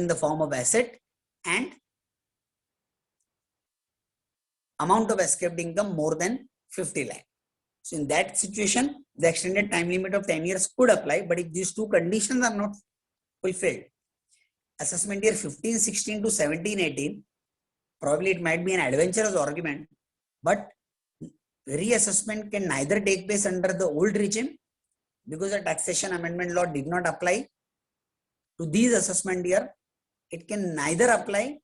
the form of asset and amount of escaped income more than 50 lakh. So in that situation, the extended time limit of 10 years could apply, but if these two conditions are not fulfilled, assessment year 15-16 to 17-18, probably it might be an adventurous argument, but reassessment can neither take place under the old regime, because the taxation amendment law did not apply to these assessment year, it can neither apply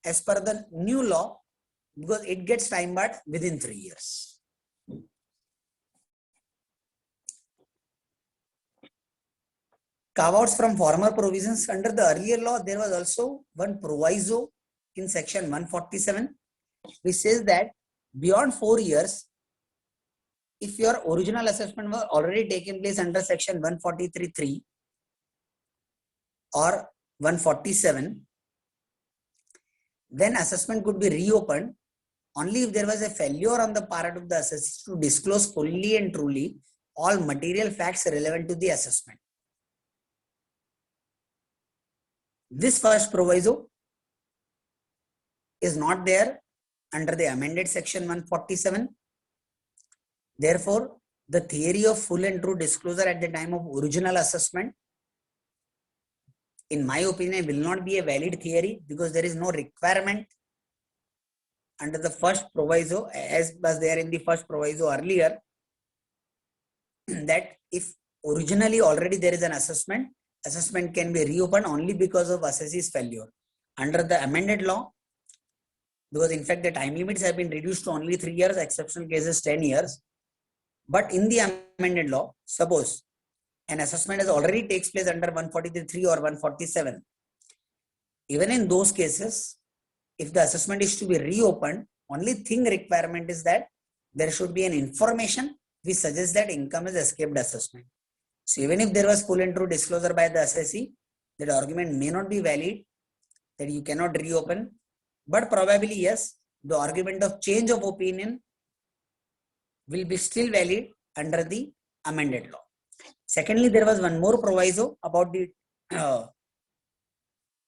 as per the new law because it gets time barred within 3 years. Carve-outs from former provisions. Under the earlier law, there was also one proviso in section 147, which says that beyond 4 years, if your original assessment was already taken place under section 143(3) or 147, then assessment could be reopened only if there was a failure on the part of the assessee to disclose fully and truly all material facts relevant to the assessment. This first proviso is not there under the amended section 147. Therefore, the theory of full and true disclosure at the time of original assessment, in my opinion, will not be a valid theory because there is no requirement under the first proviso, as was there in the first proviso earlier, that if originally already there is an assessment can be reopened only because of assessee's failure. Under the amended law, because in fact the time limits have been reduced to only 3 years, exceptional cases 10 years. But in the amended law, suppose an assessment has already takes place under 143(3) or 147. Even in those cases, if the assessment is to be reopened, only thing requirement is that there should be an information which suggests that income has escaped assessment. So even if there was full and true disclosure by the assessee, that argument may not be valid, that you cannot reopen, but probably yes, the argument of change of opinion will be still valid under the amended law. Secondly, there was one more proviso about the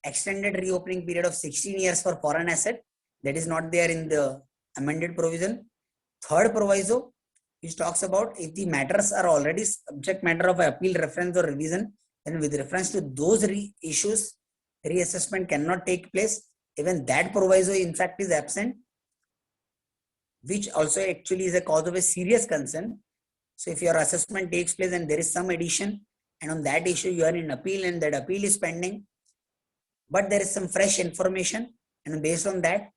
extended reopening period of 16 years for foreign asset. That is not there in the amended provision. Third proviso, which talks about if the matters are already subject matter of appeal, reference or revision, then with reference to those issues, reassessment cannot take place. Even that proviso in fact is absent, which also actually is a cause of a serious concern. So if your assessment takes place and there is some addition, and on that issue you are in appeal and that appeal is pending, but there is some fresh information, and based on that,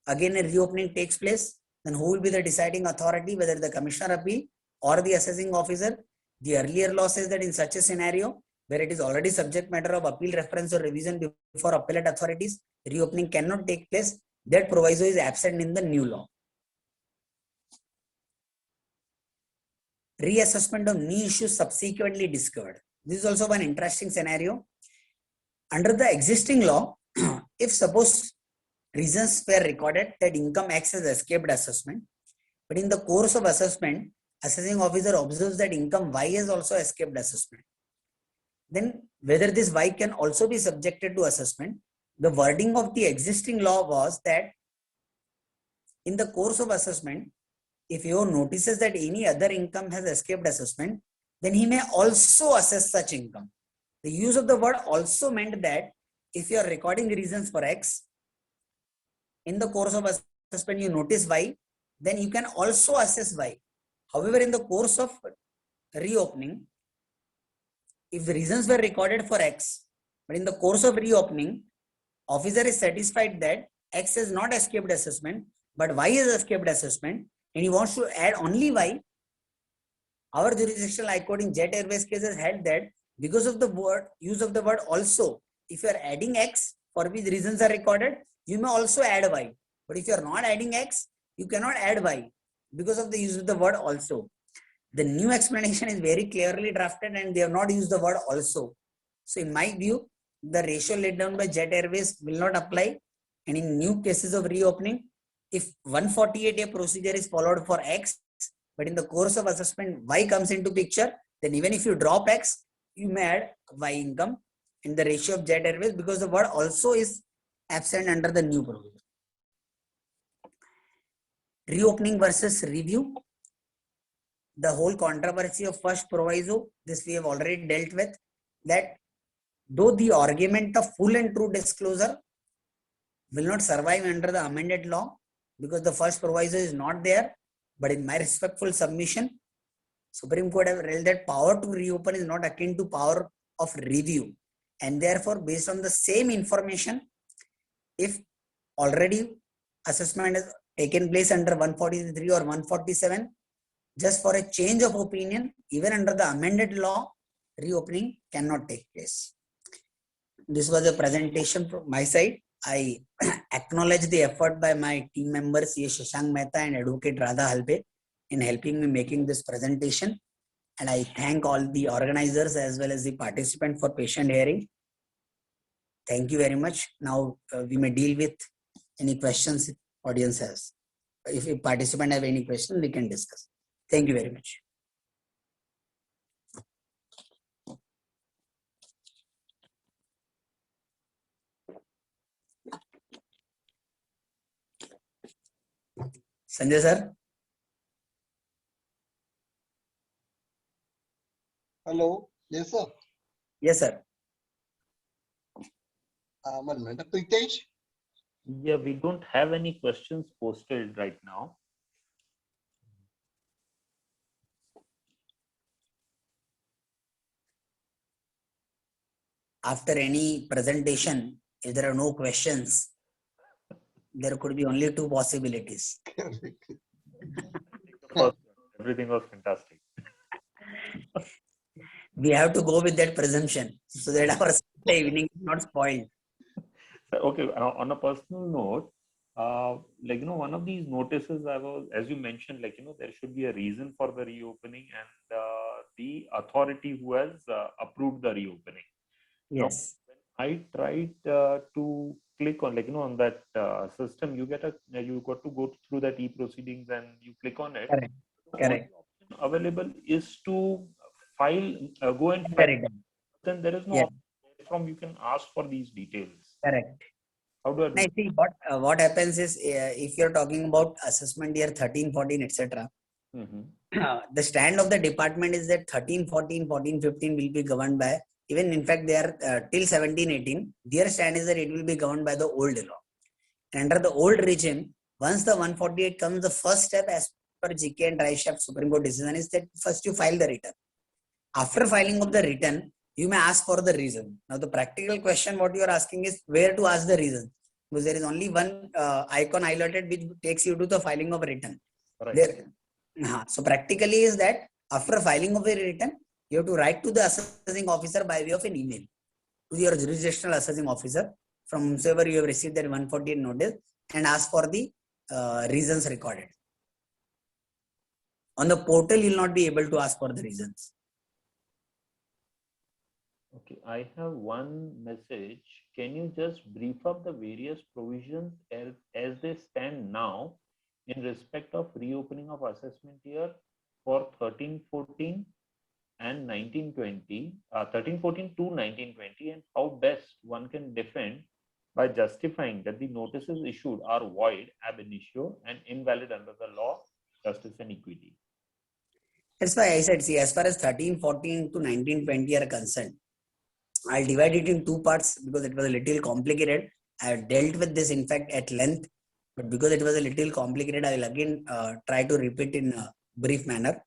again a reopening takes place, then who will be the deciding authority, whether the commissioner appeal or the assessing officer? The earlier law says that in such a scenario, where it is already subject matter of appeal, reference or revision before appellate authorities, reopening cannot take place. That proviso is absent in the new law. Reassessment of new issues subsequently discovered. This is also one interesting scenario. Under the existing law, if suppose reasons were recorded that income X has escaped assessment, but in the course of assessment, assessing officer observes that income Y has also escaped assessment, then whether this Y can also be subjected to assessment, the wording of the existing law was that in the course of assessment, if he notices that any other income has escaped assessment, then he may also assess such income. The use of the word also meant that if you are recording reasons for X, in the course of assessment you notice Y, then you can also assess Y. However, in the course of reopening, if the reasons were recorded for X, but in the course of reopening, officer is satisfied that X has not escaped assessment, but Y has escaped assessment, and he wants to add only Y. Our jurisdictional high court in Jet Airways cases held that because of the use of the word also, if you are adding X for which reasons are recorded, you may also add Y. But if you are not adding X, you cannot add Y because of the use of the word also. The new explanation is very clearly drafted and they have not used the word also. So in my view, the ratio laid down by Jet Airways will not apply. And in new cases of reopening, if 148A procedure is followed for X, but in the course of assessment Y comes into picture, then even if you drop X, you may add Y income in the ratio of Jet Airways because the word also is absent under the new provision. Reopening versus review. The whole controversy of first proviso, this we have already dealt with, that though the argument of full and true disclosure will not survive under the amended law because the first proviso is not there, but in my respectful submission, Supreme Court have held that power to reopen is not akin to power of review. And therefore, based on the same information, if already assessment is taken place under 143 or 147, just for a change of opinion, even under the amended law, reopening cannot take place. This was a presentation from my side. I acknowledge the effort by my team members, C. Shashank Mehta and Advocate Radha Halpe, in helping me making this presentation. And I thank all the organizers as well as the participant for patient hearing. Thank you very much. Now we may deal with any questions audience has. If a participant have any question, we can discuss. Thank you very much. Sanjay sir. Hello. Yes, sir. Yes, sir. 1 minute. Pritesh? Yeah, we don't have any questions posted right now. After any presentation, if there are no questions, there could be only two possibilities. Everything was fantastic. We have to go with that presumption so that our evening is not spoiled. Okay, on a personal note, one of these notices as you mentioned, there should be a reason for the reopening and the authority who has approved the reopening. Yes. Now, when I tried to click on, on that system, you got to go through that e-proceedings and you click on it. Correct. Correct. The option available is to file, go and file. Then there is no option from you can ask for these details. Correct. How do I do? I see what happens is if you're talking about assessment year 13, 14, etc. The stand of the department is that 13, 14, 14, 15 will be governed by, even in fact they are till 17, 18. Their stand is that it will be governed by the old law. And under the old regime, once the 148 comes, the first step as per GK and Dry-Shaft Supreme Court decision is that first you file the return. After filing of the return, you may ask for the reason. Now, the practical question what you are asking is where to ask the reason, because there is only one icon highlighted which takes you to the filing of return. Right. So practically is that after filing of a return, you have to write to the assessing officer by way of an email to your jurisdictional assessing officer from whoever you have received that 148 notice and ask for the reasons recorded. On the portal, you will not be able to ask for the reasons. Okay, I have one message. Can you just brief up the various provisions as they stand now in respect of reopening of assessment year for 13-14 and 19-20, 13-14 to 19-20, and how best one can defend by justifying that the notices issued are void ab initio and invalid under the law, justice and equity? That's why I said, see, as far as 13-14 to 19-20 are concerned, I'll divide it in two parts because it was a little complicated. I have dealt with this, in fact, at length, but because it was a little complicated, I will again try to repeat in a brief manner.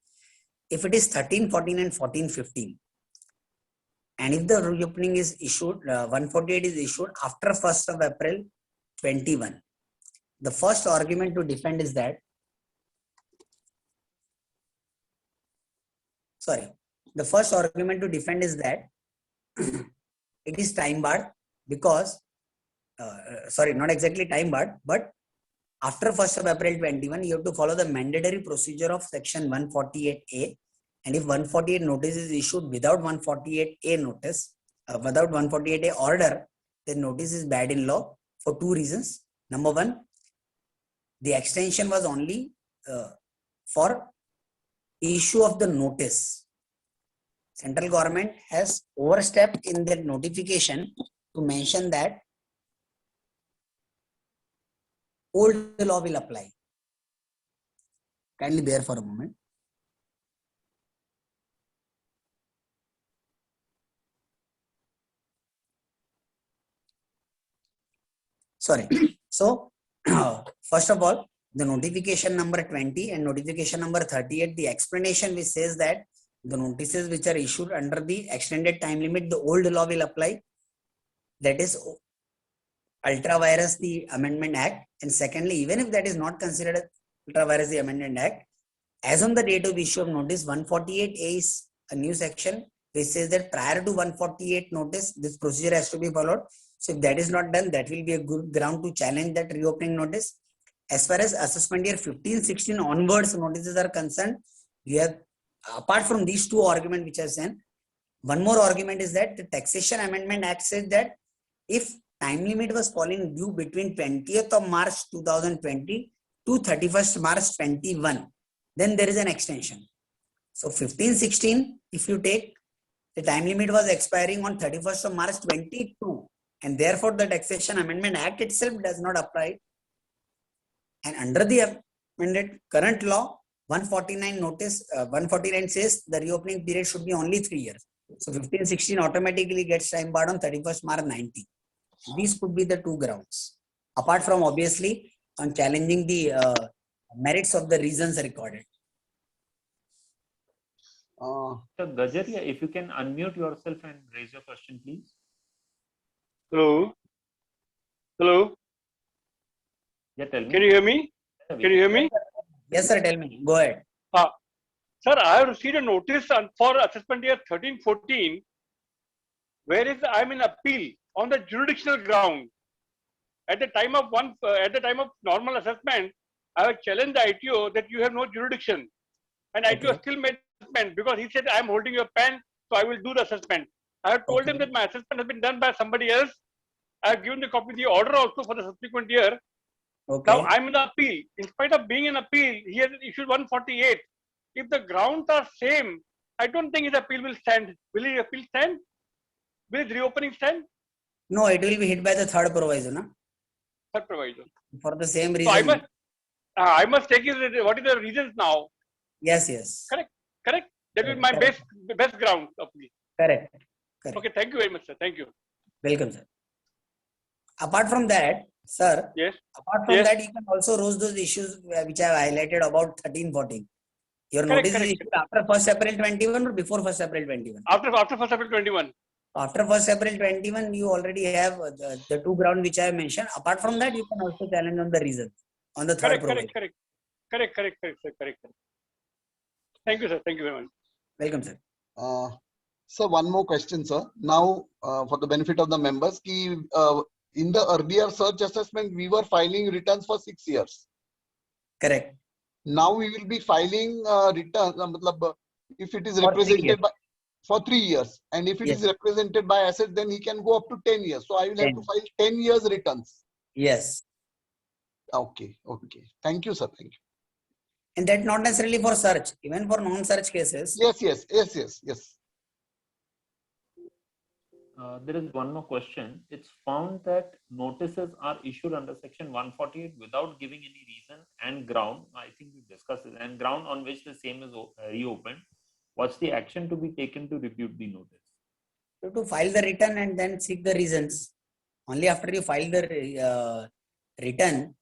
If it is 13-14 and 14-15, and if the reopening is issued, 148 is issued after 1st of April 21, the first argument to defend is that, the first argument to defend is that it is time barred because, not exactly time barred, but after 1st of April 21, you have to follow the mandatory procedure of section 148A. And if 148 notice is issued without 148A notice, without 148A order, then notice is bad in law for two reasons. Number one, the extension was only for issue of the notice. Central government has overstepped in their notification to mention that old law will apply. Kindly bear for a moment. Sorry. So, first of all, the notification number 20 and notification number 38, the explanation which says that the notices which are issued under the extended time limit, the old law will apply. that is ultra virus the Amendment Act. And secondly, even if that is not considered ultra virus the Amendment Act, as on the date of issue of notice, 148A is a new section which says that prior to 148 notice, this procedure has to be followed. So if that is not done, that will be a good ground to challenge that reopening notice. As far as assessment year 15-16 onwards notices are concerned, we have, apart from these two arguments which I said, one more argument is that the Taxation Amendment Act says that if time limit was falling due between 20th of March 2020 to 31st March 21, then there is an extension. So 15-16, if you take, the time limit was expiring on 31st of March 22, and therefore the Taxation Amendment Act itself does not apply. And under the amended current law, 149 notice, 149 says the reopening period should be only 3 years. So 15-16 automatically gets time barred on 31st March 90. These could be the two grounds. Apart from obviously on challenging the merits of the reasons recorded. So Gajaria, if you can unmute yourself and raise your question, please. Hello. Hello. Yeah, tell me. Can you hear me? Can you hear me? Yes, sir. Tell me. Go ahead. Sir, I have received a notice for assessment year 13-14, whereas I'm in appeal on the jurisdictional ground. At the time of normal assessment, I have challenged the ITO that you have no jurisdiction, and ITO still made assessment because he said I'm holding your pen, so I will do the assessment. I have told him that my assessment has been done by somebody else. I have given the copy of the order also for the subsequent year. Now I'm in the appeal. In spite of being in appeal, he has issued 148. If the grounds are same, I don't think his appeal will stand. Will his appeal stand? Will his reopening stand? No, it will be hit by the third proviso, no? Third proviso. For the same So reason. I must take his, what is the reasons now? Yes, yes. Correct. That is my best ground of appeal. Correct. Okay, thank you very much, sir. Thank you. Welcome, sir. Apart from that, sir, Yes. Apart from that, you can also raise those issues which I have highlighted about 13-14. Your notice is issued after 1st April 21 or before 1st April 21? After 1st April 21. After 1st April 21, you already have the two grounds which I have mentioned. Apart from that, you can also challenge on the reason, on the third provision. Correct. Thank you, sir. Thank you very much. Welcome, sir. So one more question, sir. Now, for the benefit of the members, in the earlier search assessment, we were filing returns for 6 years. Correct. Now we will be filing returns. If it is represented by for 3 years, and if it is represented by asset, then he can go up to 10 years. So I will have to file 10 years returns. Yes. Okay. Thank you, sir. Thank you. And that not necessarily for search, even for non-search cases. Yes. There is one more question. It's found that notices are issued under section 148 without giving any reason and ground. I think we discussed it, and ground on which the same is reopened. What's the action to be taken to refute the notice? You have to file the return and then seek the reasons. Only after you file the return,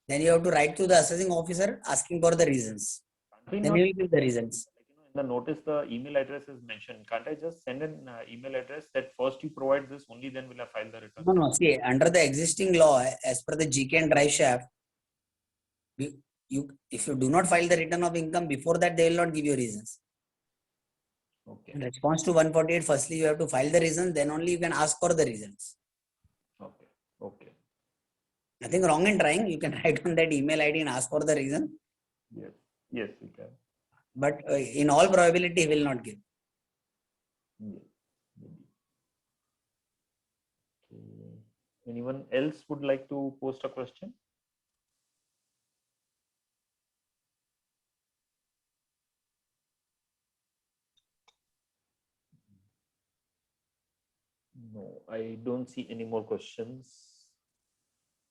then you have to write to the assessing officer asking for the reasons. Then he will give the reasons. In the notice, the email address is mentioned. Can't I just send an email address that first you provide this, only then will I file the return? No. See, under the existing law, as per the GK and drive shaft, if you do not file the return of income before that, they will not give you reasons. Okay. In response to 148, firstly you have to file the reasons, then only you can ask for the reasons. Okay. Nothing wrong in trying. You can write on that email ID and ask for the reason. Yes, we can. But in all probability, he will not give. Yes. Okay. Anyone else would like to post a question? No, I don't see any more questions.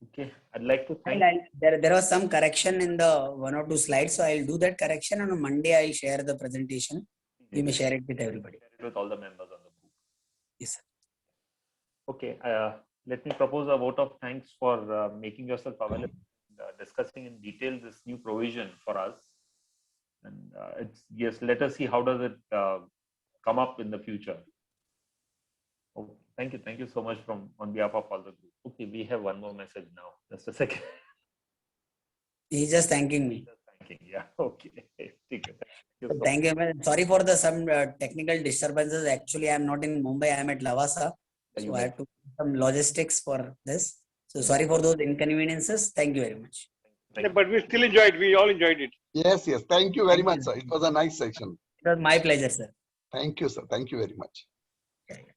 Okay, I'd like to thank. There was some correction in the 1 or 2 slides, so I'll do that correction, and on Monday I'll share the presentation. We may share it with everybody. With all the members on the group. Yes, sir. Okay, let me propose a vote of thanks for making yourself available, discussing in detail this new provision for us. And let us see how does it come up in the future. Okay. Thank you so much on behalf of all the group. Okay, we have one more message now. Just a second. He's just thanking me. Just thanking. Yeah. Okay. Thank you. So thank you. Sorry for the some technical disturbances. Actually, I am not in Mumbai. I am at Lavasa. So I have to do some logistics for this. So sorry for those inconveniences. Thank you very much. Thank you. But we still enjoyed. We all enjoyed it. Yes, yes. Thank you very Thank much, you. sir. It was a nice section. It was my pleasure, sir. Thank you, sir. Thank you very much. Yeah, yeah.